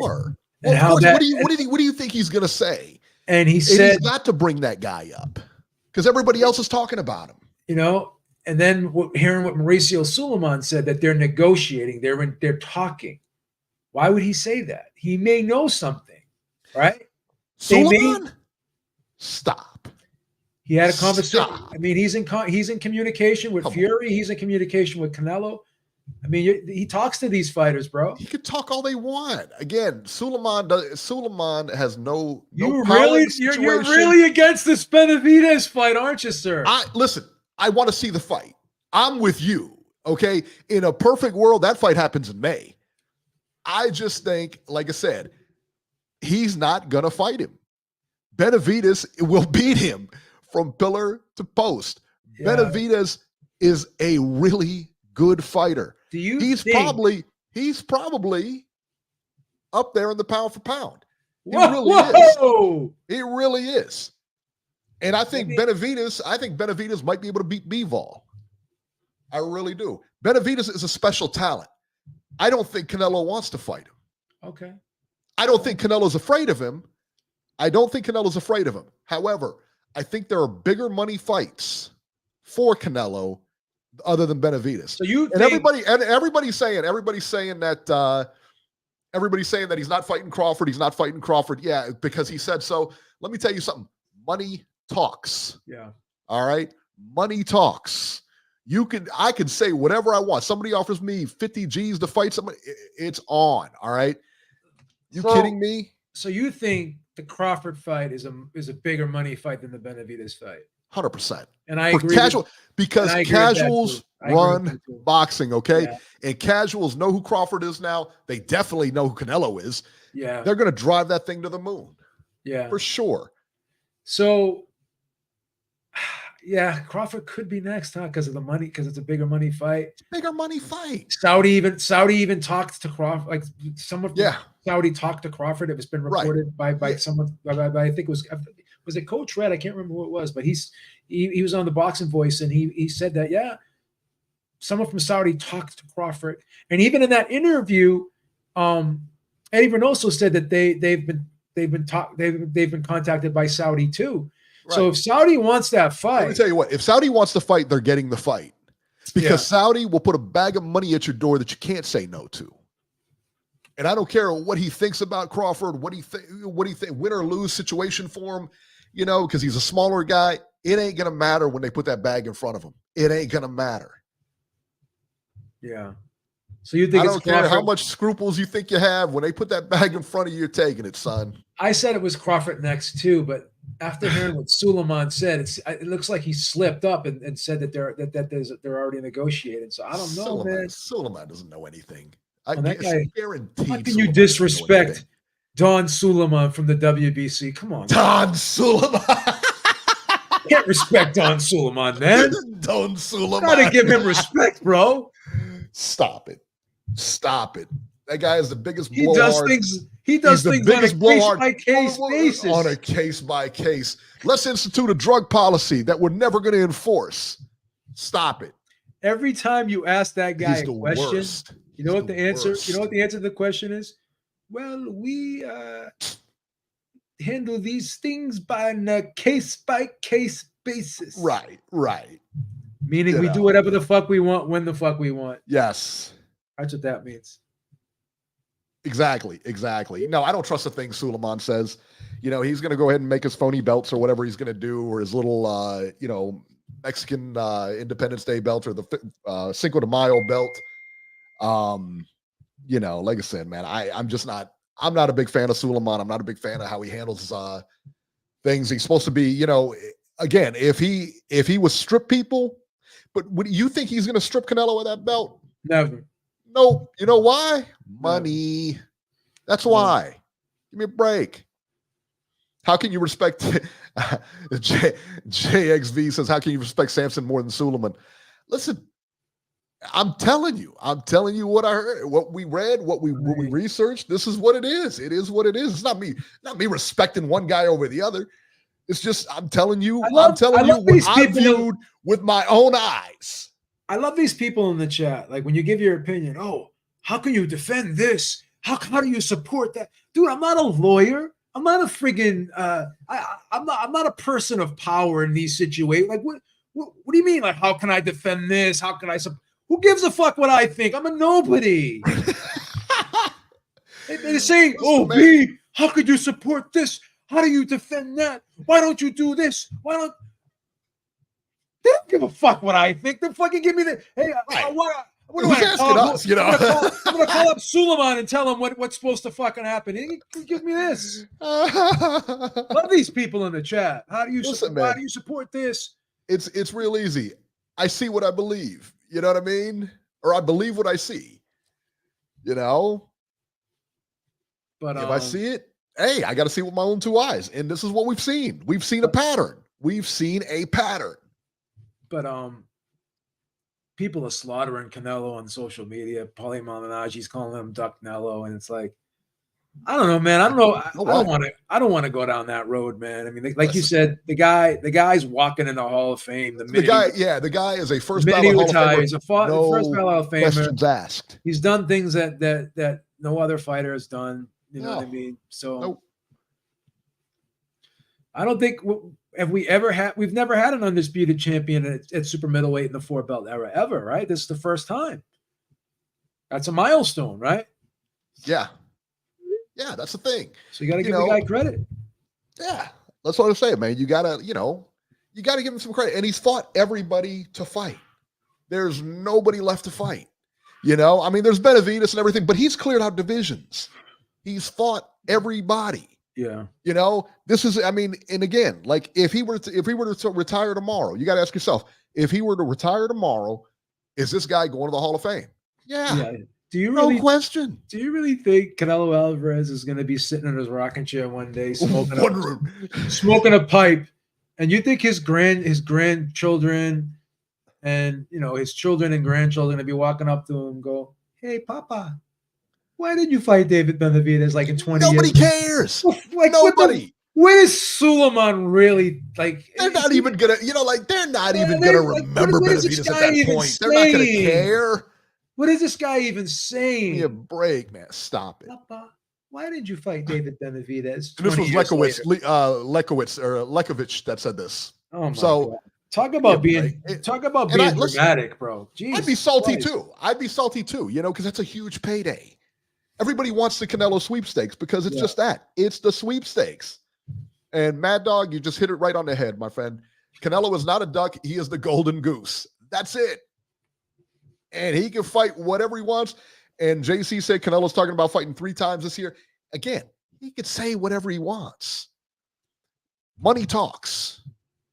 Well, of course. What do you think he's going to say? And he said he's got to bring that guy up because everybody else is talking about him. You know, and then hearing what Mauricio Suleiman said, that they're negotiating, they're talking. Why would he say that? He may know something, right? Suleiman? Stop. He had a conversation. Stop. I mean, he's in communication with Fury. He's in communication with Canelo. I mean, he talks to these fighters, bro. He could talk all they want. Again, Suleiman has no you're power really in the situation. You're really against this Benavidez fight, aren't you, sir? Listen, I want to see the fight. I'm with you. Okay. In a perfect world, that fight happens in May. I just think, like I said, he's not gonna fight him. Benavidez will beat him from pillar to post. Yeah. Benavidez is a really good fighter. He's probably up there in the pound for pound. He is. He really is. And I think Benavidez might be able to beat Bivol. I really do. Benavidez is a special talent. I don't think Canelo wants to fight him. Okay. I don't think Canelo's afraid of him. However, I think there are bigger money fights for Canelo other than Benavidez. So everybody's saying that he's not fighting Crawford. He's not fighting Crawford. Yeah, because he said so. Let me tell you something. Money talks. Yeah. All right. Money talks. I can say whatever I want. Somebody offers me 50 G's to fight somebody. It's on. All right. You kidding me? So you think the Crawford fight is a bigger money fight than the Benavidez fight? 100%. And I agree. Because casuals run boxing, okay? Yeah. And casuals know who Crawford is now. They definitely know who Canelo is. Yeah. They're going to drive that thing to the moon. Yeah. For sure. So, yeah, Crawford could be next, huh? Because of the money, because it's a bigger money fight. Bigger money fight. Saudi even talked to Crawford. Like someone from Saudi talked to Crawford. It was been reported by someone. By I think was it Coach Red? I can't remember who it was, but he was on the Boxing Voice, and he said that someone from Saudi talked to Crawford, and even in that interview, Eddie Reynoso said that they've been contacted by Saudi too. Right. So if Saudi wants that fight, let me tell you what, if Saudi wants the fight, they're getting the fight because Saudi will put a bag of money at your door that you can't say no to. And I don't care what he thinks about Crawford, what he think, win or lose situation for him, because he's a smaller guy. It ain't going to matter when they put that bag in front of him. It ain't going to matter. Yeah. So you think I don't care how much scruples you think you have. When they put that bag in front of you, you're taking it, son. I said it was Crawford next too, but after hearing what Suleiman said, it looks like he slipped up and said that they're already negotiating. So I don't know, man. Suleiman doesn't know anything. I guarantee. How can you disrespect Don Suleiman from the WBC? Come on, Don Suleiman. Can't respect Don Suleiman, man. Don Suleiman. Gotta give him respect, bro. Stop it. That guy is the biggest blowhard. He does things on a case-by-case basis. On a case-by-case. Let's institute a drug policy that we're never going to enforce. Stop it. Every time you ask that guy a question, you know what the answer? You know what the answer to the question is? Well, we handle these things on a case-by-case basis. Right. Meaning we do whatever the fuck we want, when the fuck we want. Yes. That's what that means. Exactly. No, I don't trust the thing Suleiman says. He's going to go ahead and make his phony belts or whatever he's going to do, or his little, Mexican Independence Day belt, or the Cinco de Mayo belt. Like I said, man, I'm not a big fan of Suleiman. I'm not a big fan of how he handles things. He's supposed to be, again, if he was strip people, but would you think he's going to strip Canelo of that belt? Never. No, you know why? Money. That's why. Give me a break. How can you respect JXV says, how can you respect Samson more than Suleiman? Listen, I'm telling you what I heard, what we read, what we researched. This is what it is. It is what it is. It's not me respecting one guy over the other. It's just I'm telling you what I viewed with my own eyes. I love these people in the chat. Like when you give your opinion, oh, how can you defend this? How do you support that? Dude, I'm not a lawyer. I'm not a friggin' I'm not a person of power in these situations. Like what do you mean? Like, how can I defend this? How can I who gives a fuck what I think? I'm a nobody. They say, oh, B, how could you support this? How do you defend that? Why don't you do this? They don't give a fuck what I think. They fucking give me the, hey, what Who's asking us, you know? I'm going to call up Suleiman and tell him what's supposed to fucking happen. He give me this. Love these people in the chat. How do you support this? It's real easy. I see what I believe. You know what I mean? Or I believe what I see. You know? But if I see it, hey, I got to see it with my own two eyes. And this is what we've seen. We've seen a pattern. But people are slaughtering Canelo on social media. Paulie Malignaggi's calling him Duck Nello, and it's like, I don't know, man. I don't know. I don't want to go down that road, man. I mean, like you said, the guy's walking in the Hall of Fame. The guy is a first ballot Hall of Famer. He's a first ballot Hall of Famer. Questions asked. He's done things that no other fighter has done. You know what I mean? So I don't think we've never had an undisputed champion at super middleweight in the 4-belt era ever, right? This is the first time. That's a milestone, right? Yeah. Yeah, that's the thing. So you got to give the guy credit. Yeah, that's what I'm saying, man. You gotta give him some credit. And he's fought everybody to fight. There's nobody left to fight. You know, I mean, there's Benavidez and everything, but he's cleared out divisions. He's fought everybody. Yeah. You know, this is, I mean, and again, like if he were to retire tomorrow, you got to ask yourself, if he were to retire tomorrow, is this guy going to the Hall of Fame? Yeah. No question. Do you really think Canelo Alvarez is going to be sitting in his rocking chair one day smoking a pipe, and you think his grandchildren and his children and grandchildren to be walking up to him and go, "Hey, Papa, why did you fight David Benavidez like in 20 Nobody years?" Cares. Like nobody. When is Suleiman really like? They're not even gonna, they're not even gonna remember Benavidez at that point. They're not gonna care. What is this guy even saying? Give me a break, man. Stop it. Papa, why did you fight David Benavidez? And this was Lekovich that said this. Oh my God. Talk about being dramatic, bro. Jesus I'd be salty too. Because that's a huge payday. Everybody wants the Canelo sweepstakes because it's just that. It's the sweepstakes. And Mad Dog, you just hit it right on the head, my friend. Canelo is not a duck. He is the golden goose. That's it. And he can fight whatever he wants. And JC said Canelo's talking about fighting 3 times this year. Again, he could say whatever he wants. Money talks.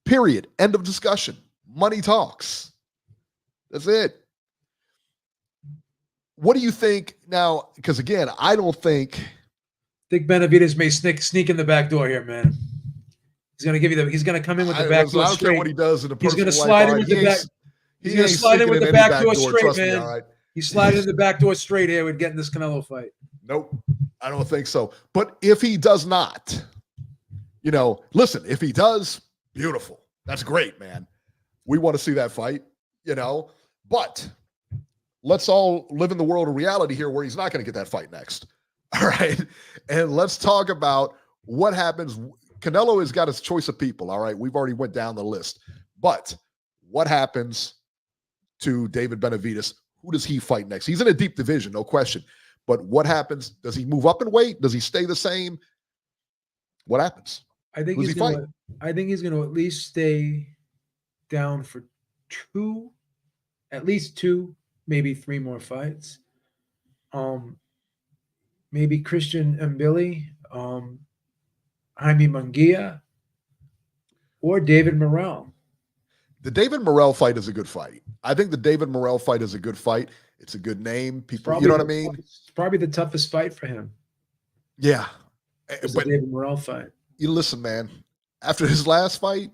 Period. End of discussion. Money talks. That's it. What do you think now? Because again, I don't think Benavidez may sneak in the back door here, man. He's gonna give you he's gonna come in with the back door. I don't care what he does in the personal life. He's gonna slide in with the back. He's going to slide in with the back door straight, man. Right? He's sliding in the back door straight here with getting this Canelo fight. Nope. I don't think so. But if he does not, listen, if he does, beautiful. That's great, man. We want to see that fight, But let's all live in the world of reality here where he's not going to get that fight next. All right? And let's talk about what happens. Canelo has got his choice of people, all right? We've already went down the list. But what happens to David Benavidez? Who does he fight next? He's in a deep division, no question. But what happens? Does he move up in weight? Does he stay the same? What happens? I think he's going to at least stay down for at least 2, maybe 3 more fights. Maybe Christian Mbili, Jaime Munguia, or David Morrell. The David Morrell fight is a good fight. I think the David Morrell fight is a good fight. It's a good name. People, you know what I mean? It's probably the toughest fight for him. Yeah. It's the David Morrell fight. You listen, man. After his last fight,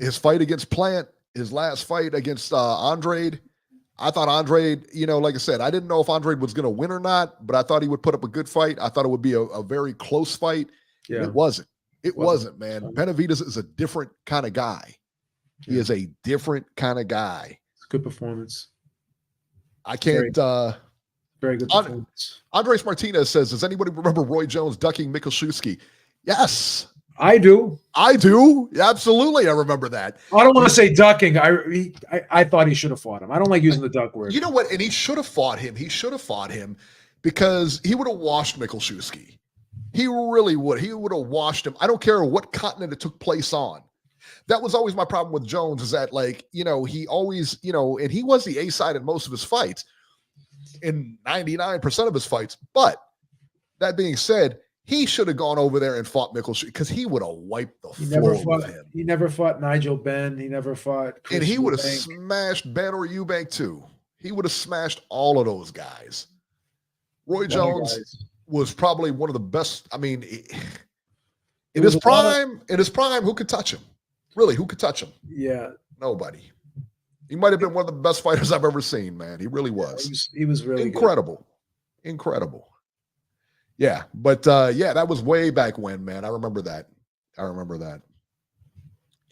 his fight against Plant, his last fight against Andrade, I thought Andre, like I said, I didn't know if Andre was going to win or not, but I thought he would put up a good fight. I thought it would be a very close fight. Yeah. It wasn't. It wasn't, man. Benavidez is a different kind of guy. He is a different kind of guy. Good performance. I can't. Very good performance. Andres Martinez says, does anybody remember Roy Jones ducking Mikuszewski? Yes. I do. Absolutely. I remember that. I don't want to say ducking. I thought he should have fought him. I don't like using the duck word. You know what? And he should have fought him. Because he would have washed Mikuszewski. He really would. He would have washed him. I don't care what continent it took place on. That was always my problem with Jones, is that, he always, and he was the A side in most of his fights, in 99% of his fights. But that being said, he should have gone over there and fought Mikuszewski, because he would have wiped the floor with him. He never fought Nigel Benn. He never fought Chris And he would have Eubank. smashed Ben or Eubank too. He would have smashed all of those guys. Roy Jones was probably one of the best. I mean, in his prime, who could touch him? Really, who could touch him? Yeah. Nobody. He might have been one of the best fighters I've ever seen, man. He really was. He was really incredible. Good. Incredible. Yeah. But that was way back when, man. I remember that.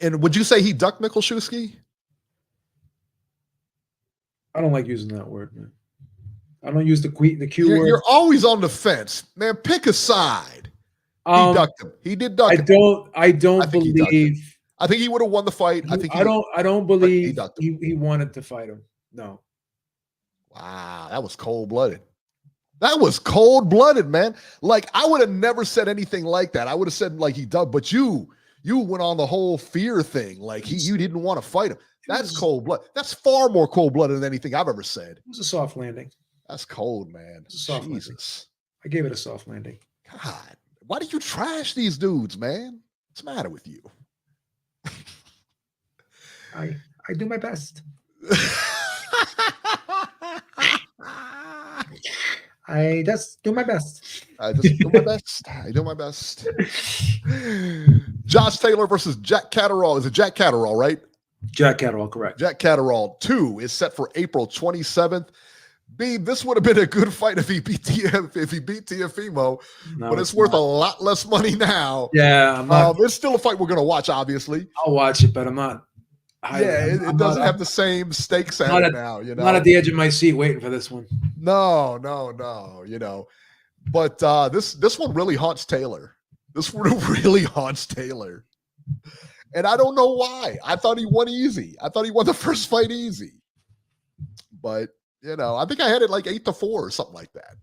And would you say he ducked Mikuszewski? I don't like using that word, man. I don't use the Q word. You're always on the fence, man. Pick a side. He ducked him. He did duck him. I don't believe. I think he would have won the fight. I don't believe he wanted to fight him. No. Wow, that was cold-blooded. That was cold-blooded, man. Like, I would have never said anything like that. I would have said he ducked, but you went on the whole fear thing. Like you didn't want to fight him. That's cold-blooded. That's far more cold-blooded than anything I've ever said. It was a soft landing. That's cold, man. Soft Jesus. Landing. I gave it a soft landing. God, why do you trash these dudes, man? What's the matter with you? I do my best. I just do my best. I do my best. Josh Taylor versus Jack Catterall. Is it Jack Catterall, right? Jack Catterall, correct. Jack Catterall 2 is set for April 27th. This would have been a good fight if he beat Teofimo, but it's worth a lot less money now. Yeah, it's still a fight we're going to watch, obviously. I'll watch it, but I'm not. It doesn't have the same stakes at it now. Not at the edge of my seat waiting for this one. No. But this one really haunts Taylor. This one really haunts Taylor, and I don't know why. I thought he won easy. I thought he won the first fight easy, but. I think I had it 8-4 or something like that.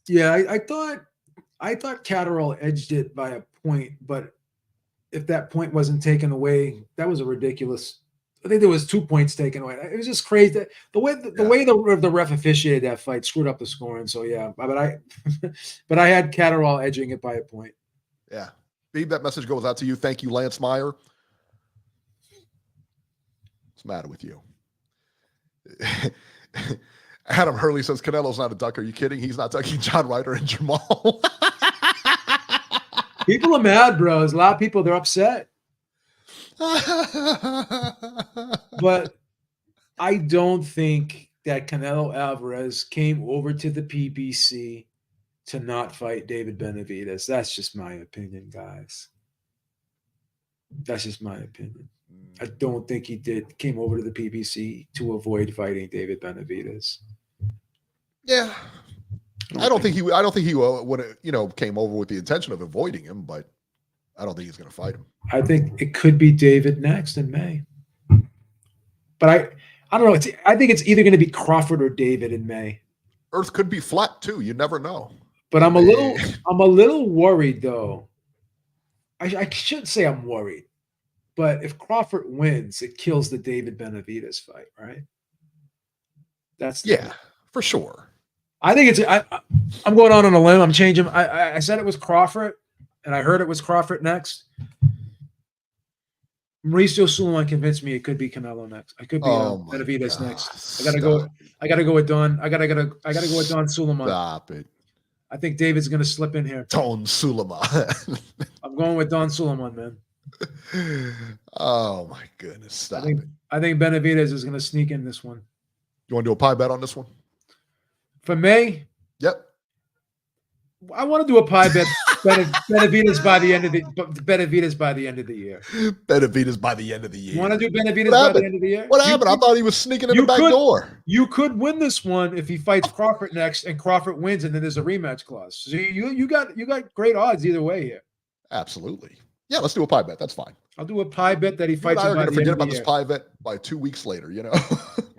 Yeah, I thought Catterall edged it by a point, but if that point wasn't taken away, that was a ridiculous. I think there was 2 points taken away. It was just crazy. The way the ref officiated that fight screwed up the scoring. So yeah, but I had Catterall edging it by a point. Yeah, Beeb, that message goes out to you. Thank you, Lance Meyer. What's the matter with you? Adam Hurley says Canelo's not a duck. Are you kidding? He's not ducking John Ryder and Jamal. People are mad, bro. There's a lot of people, they're upset. But I don't think that Canelo Alvarez came over to the PBC to not fight David Benavidez. That's just my opinion, guys. That's just my opinion. I don't think he came over to the PBC to avoid fighting David Benavidez. Yeah. I don't think he would have, came over with the intention of avoiding him, but I don't think he's going to fight him. I think it could be David next in May. But I don't know. I think it's either going to be Crawford or David in May. Earth could be flat too. You never know. But I'm a little worried though. I shouldn't say I'm worried. But if Crawford wins, it kills the David Benavidez fight, right? For sure. I think I'm going on a limb. I'm changing. I said it was Crawford, and I heard it was Crawford next. Mauricio Suleiman convinced me it could be Canelo next. I could be Benavidez next. I gotta go with Don. I gotta go with Don Suleiman. Stop it. I think David's gonna slip in here. Don Suleiman. I'm going with Don Suleiman, man. Oh my goodness! Stop it. I think Benavidez is going to sneak in this one. You want to do a pie bet on this one? For me, Yep. I want to do a pie bet. Benavidez by the end of the Benavidez by the end of the year. Benavidez by the end of the year. You want to do Benavidez by the end of the year? What happened? I thought he was sneaking in the back door. You could win this one if he fights Crawford next, and Crawford wins, and then there's a rematch clause. So you got great odds either way here. Absolutely. Yeah, let's do a pie bet. That's fine. I'll do a pie bet that he fights. I'm going to forget about this pie bet by 2 weeks later.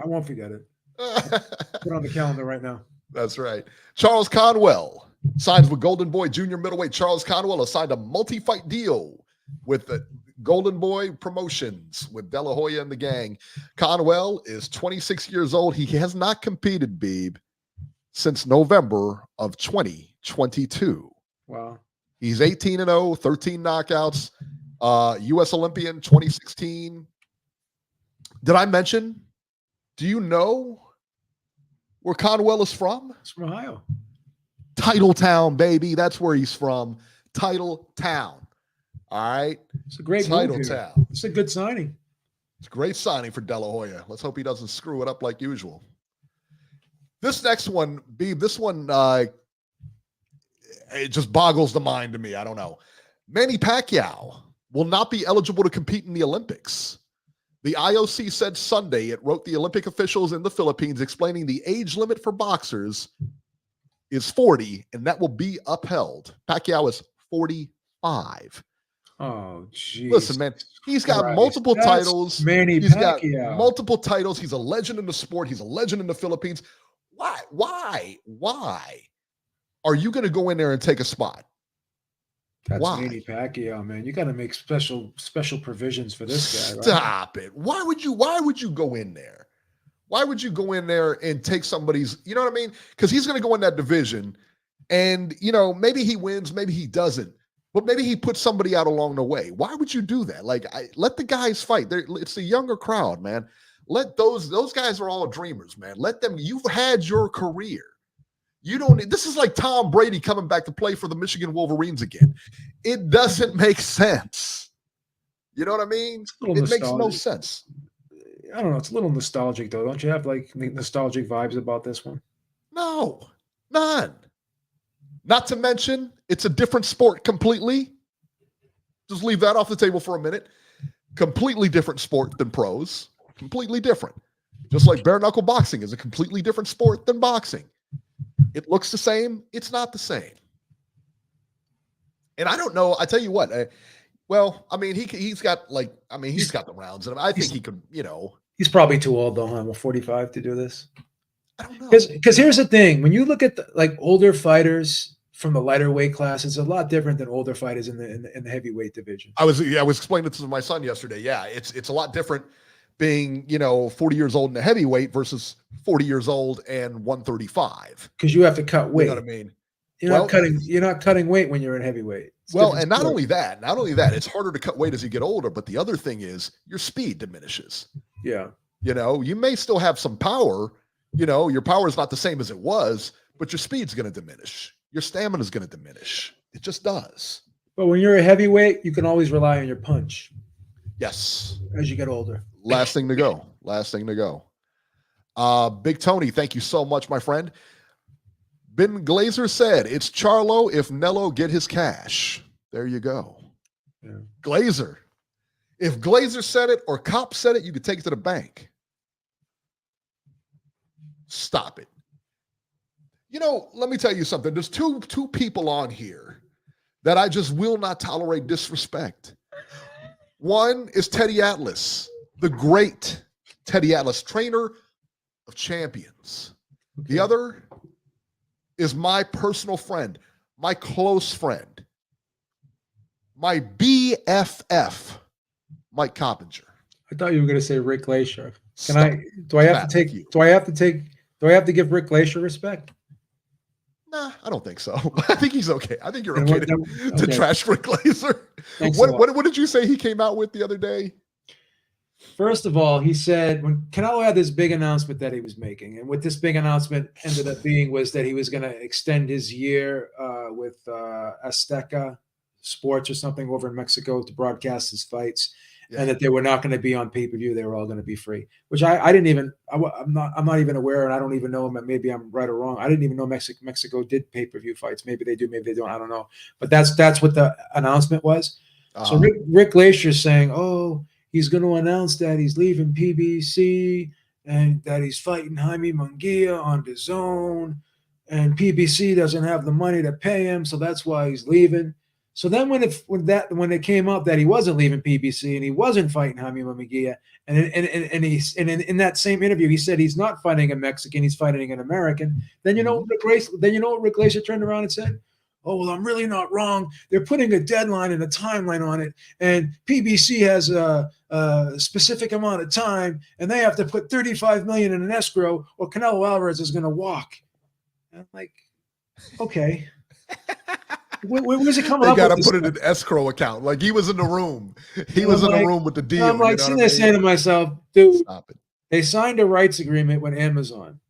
I won't forget it. Put it on the calendar right now. That's right. Charles Conwell signs with Golden Boy Junior middleweight. Charles Conwell has signed a multi-fight deal with the Golden Boy Promotions with De La Hoya and the gang. Conwell is 26 years old. He has not competed, Beeb, since November of 2022. Wow. He's 18-0, 13 knockouts, U.S. Olympian 2016. Did I mention? Do you know where Conwell is from? It's from Ohio. Titletown, baby. That's where he's from. Titletown. All right. It's a great Titletown. It's a good signing. It's a great signing for De La Hoya. Let's hope he doesn't screw it up like usual. This next one, Beeb, this one, it just boggles the mind to me. I don't know. Manny Pacquiao will not be eligible to compete in the Olympics. The IOC said Sunday it wrote the Olympic officials in the Philippines explaining the age limit for boxers is 40, and that will be upheld. Pacquiao is 45. Oh, geez. Listen, man, he's got multiple titles. Manny He's Pacquiao. got multiple titles. He's a legend in the sport. He's a legend in the Philippines. Why are you going to go in there and take a spot? That's Manny Pacquiao, man. You got to make special provisions for this guy. Right? Stop it. Why would you go in there? Why would you go in there and take somebody's, you know what I mean? Because he's going to go in that division and, maybe he wins, maybe he doesn't, but maybe he puts somebody out along the way. Why would you do that? Let the guys fight. It's a younger crowd, man. Let those guys are all dreamers, man. Let them, you've had your career. This is like Tom Brady coming back to play for the Michigan Wolverines again. It doesn't make sense. You know what I mean? It makes no sense. I don't know. It's a little nostalgic, though. Don't you have nostalgic vibes about this one? No, none. Not to mention, it's a different sport completely. Just leave that off the table for a minute. Completely different sport than pros. Completely different. Just like bare knuckle boxing is a completely different sport than boxing. It looks the same. It's not the same. And I don't know. I tell you what. He's got the rounds in him. I think he could, He's probably too old, though, huh? 45 to do this. I don't know. Because here's the thing. When you look at older fighters from the lighter weight class, it's a lot different than older fighters in the heavyweight division. I was explaining it to my son yesterday. Yeah, it's a lot different being, 40 years old in a heavyweight versus 40 years old and 135. Because you have to cut weight. You know what I mean? You're not cutting weight when you're in heavyweight. And not only that, it's harder to cut weight as you get older, but the other thing is your speed diminishes. Yeah. You may still have some power, your power is not the same as it was, but your speed's going to diminish. Your stamina is going to diminish. It just does. But when you're a heavyweight, you can always rely on your punch. Yes. As you get older. Last thing to go. Big Tony, thank you so much, my friend. Ben Glazer said, it's Charlo if Nello get his cash. There you go. Yeah. Glazer. If Glazer said it or Cop said it, you could take it to the bank. Stop it. Let me tell you something. There's two people on here that I just will not tolerate disrespect. One is Teddy Atlas, the great Teddy Atlas, trainer of champions. Okay. The other is my personal friend, my close friend, my BFF, Mike Coppinger. I thought you were going to say Rick Glacier. Do I have to give Rick Glacier respect? Nah, I don't think so. I think he's okay. I think you're okay to trash Rick Glazer. What did you say he came out with the other day? First of all, he said when Canelo had this big announcement that he was making, and what this big announcement ended up being was that he was going to extend his year with Azteca Sports or something over in Mexico to broadcast his fights, Yeah. and that they were not going to be on pay-per-view. They were all going to be free, which I didn't even. I'm not even aware, and I don't even know. Maybe I'm right or wrong. I didn't even know Mexico did pay-per-view fights. Maybe they do. Maybe they don't. I don't know. But that's what the announcement was. So Rick Glacier's saying, "Oh, he's going to announce that he's leaving PBC and that he's fighting Jaime Munguia on DAZN, and PBC doesn't have the money to pay him, so that's why he's leaving." So then when it came up that he wasn't leaving PBC and he wasn't fighting Jaime Munguia, and in that same interview he said he's not fighting a Mexican, he's fighting an American. Then you know what Rick Glacier turned around and said, "Oh, well, I'm really not wrong. They're putting a deadline and a timeline on it, and PBC has a specific amount of time, and they have to put $35 million in an escrow, or Canelo Alvarez is going to walk." And I'm like, okay. Where's it coming They up? got to with put it stuff? in escrow account. Like he was in the room. He was in the room with the deal. I'm like sitting there saying to myself, dude, Stop it. they signed a rights agreement with Amazon.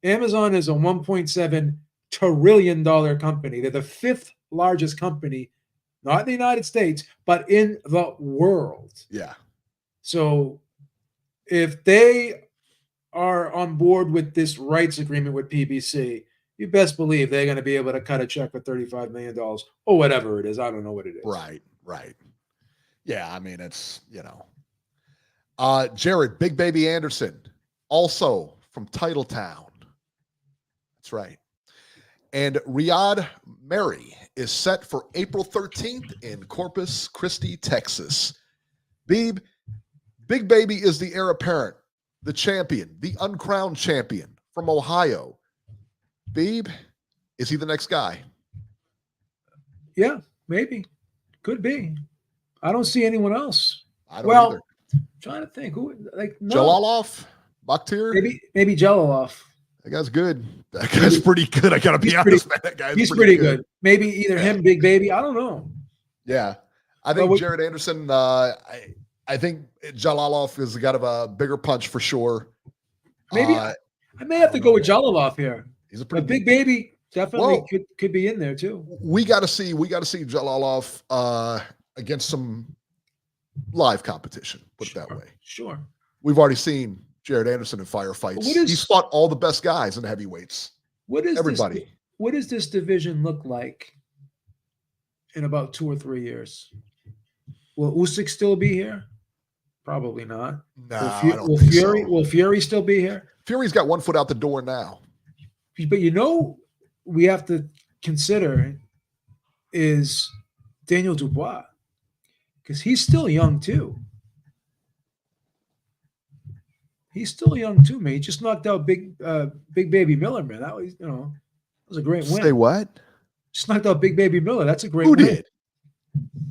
Amazon is a $1.7 trillion company. They're the 5th largest company, not in the United States, but in the world. Yeah. So if they are on board with this rights agreement with PBC, you best believe they're going to be able to cut a check for $35 million or whatever it is. I don't know what it is. Right. Yeah, I mean, it's, Jared, Big Baby Anderson, also from Titletown. That's right. And Riyadh Mary is set for April 13th in Corpus Christi, Texas. Big Baby is the heir apparent, the champion, the uncrowned champion from Ohio. Beeb, is he the next guy? Yeah, maybe. Could be. I don't see anyone else. I don't either. I'm trying to think. Who, like, no. Jalalov? Bakhtir? Maybe Jalalov. That guy's good. That guy's pretty good. I got to be honest, man. That guy's he's pretty good. Maybe either him, Big Baby. I don't know. Yeah. I think Jared Anderson, I think Jalalov is got a bigger punch for sure. Maybe I may have to go with Jalalov here. He's a pretty Big Baby definitely could be in there too. We got to see Jalalov against some live competition. Put it that way. Sure. We've already seen Jared Anderson in firefights. He's fought all the best guys in heavyweights. What is everybody? What does this division look like in about 2 or 3 years? Will Usyk still be here? Probably not. No, I don't think so. Will Fury still be here? Fury's got one foot out the door now. But we have to consider is Daniel Dubois, because he's still young too. He's still young too, man. He just knocked out Big Baby Miller, man. That was a great win. Say what? Just knocked out Big Baby Miller. That's a great win. Who did?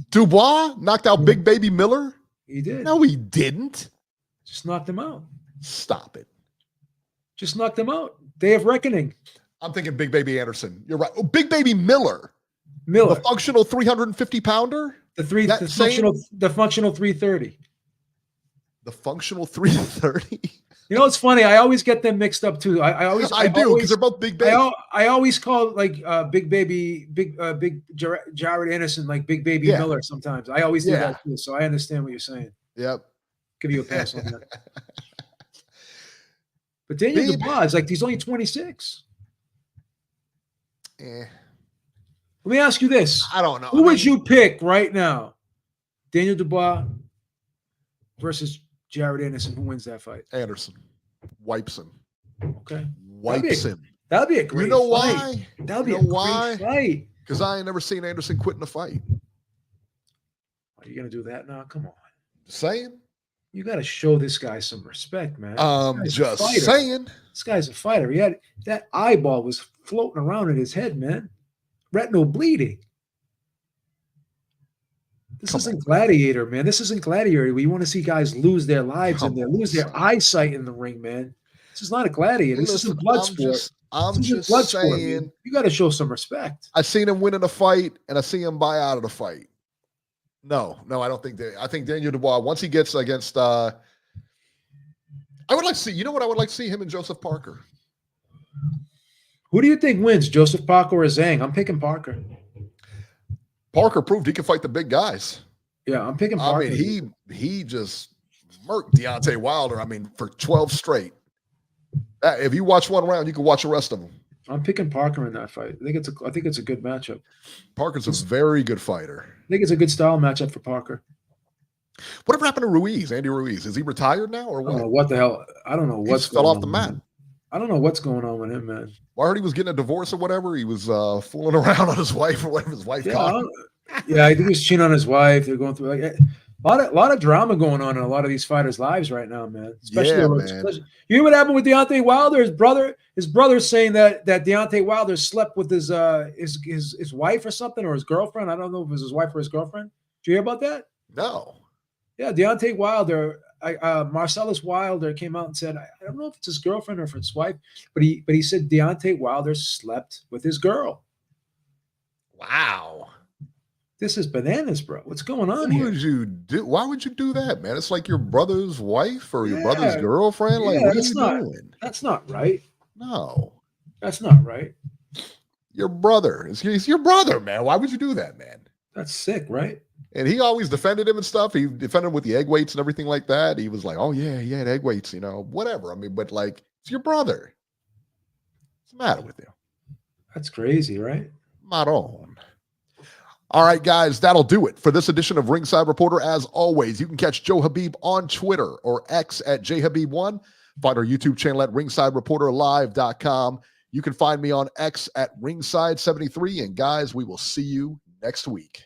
Dubois knocked out Big Baby Miller? He did. No, he didn't. Just knocked him out. Stop it. Just knocked him out. Day of reckoning. I'm thinking Big Baby Anderson. You're right. Oh, Big Baby Miller. The functional 350-pounder? The functional 330. The functional 330? It's funny. I always get them mixed up too. I do because they're both Big Baby. I always call Big Jared Anderson like Big Baby Miller sometimes. I always do that too. So I understand what you're saying. Yep. Give you a pass on that. But Daniel Dubois is he's only 26. Let me ask you this. I don't know. Who would you pick right now? Daniel Dubois versus Jared Anderson. Who wins that fight? Anderson. Wipes him. Okay. Wipes him. That'd be a great fight. You know why? That'd be a great fight. Because I ain't never seen Anderson quit in a fight. Are you going to do that now? Come on. Just saying. You got to show this guy some respect, man. Just saying. This guy's a fighter. He had that eyeball was floating around in his head, man. Retinal bleeding. This isn't Gladiator, man. This isn't Gladiator. We want to see guys lose their lives and lose their eyesight in the ring, man. This is not a Gladiator. This isn't blood sport. I'm just saying. You got to show some respect. I seen him win in a fight, and I see him buy out of the fight. No, I don't think that. I think Daniel Dubois, once he gets against, I would like to see, what I would like to see him and Joseph Parker. Who do you think wins, Joseph Parker or Zhang? I'm picking Parker. Parker proved he can fight the big guys. Yeah, I'm picking I Parker. mean, he just murked Deontay Wilder. I mean, for 12 straight. If you watch one round, you can watch the rest of them. I'm picking Parker in that fight. I think it's a good matchup. Parker's a very good fighter. I think it's a good style matchup for Parker. Whatever happened to Ruiz, Andy Ruiz? Is he retired now or I don't know what? what the hell. I don't know He what's just fell going off the on, mat. man. I don't know what's going on with him, man. Well, I heard he was getting a divorce or whatever. He was fooling around on his wife or whatever his wife caught him. Yeah, I think he was cheating on his wife. They're going through like a lot of drama going on in a lot of these fighters' lives right now, man. Especially you hear what happened with Deontay Wilder? His brother saying that Deontay Wilder slept with his wife or something, or his girlfriend. I don't know if it was his wife or his girlfriend. Did you hear about that? No. Yeah, Deontay Wilder, Marcellus Wilder came out and said, I don't know if it's his girlfriend or if it's his wife, but he said Deontay Wilder slept with his girl. Wow. This is bananas, bro. What's going on What here? would you do? Why would you do that, man? It's like your brother's wife or your Yeah. brother's girlfriend. Like, Yeah, what are you doing? That's not right. No. That's not right. Your brother. He's your brother, man. Why would you do that, man? That's sick, right? And he always defended him and stuff. He defended him with the egg weights and everything like that. He was like, oh, yeah, he had egg weights, whatever. I mean, but like, it's your brother. What's the matter with you? That's crazy, right? Maron. All right, guys, that'll do it for this edition of Ringside Reporter. As always, you can catch Joe Habib on Twitter or X at JHabib1. Find our YouTube channel at ringsidereporterlive.com. You can find me on X at Ringside73. And guys, we will see you next week.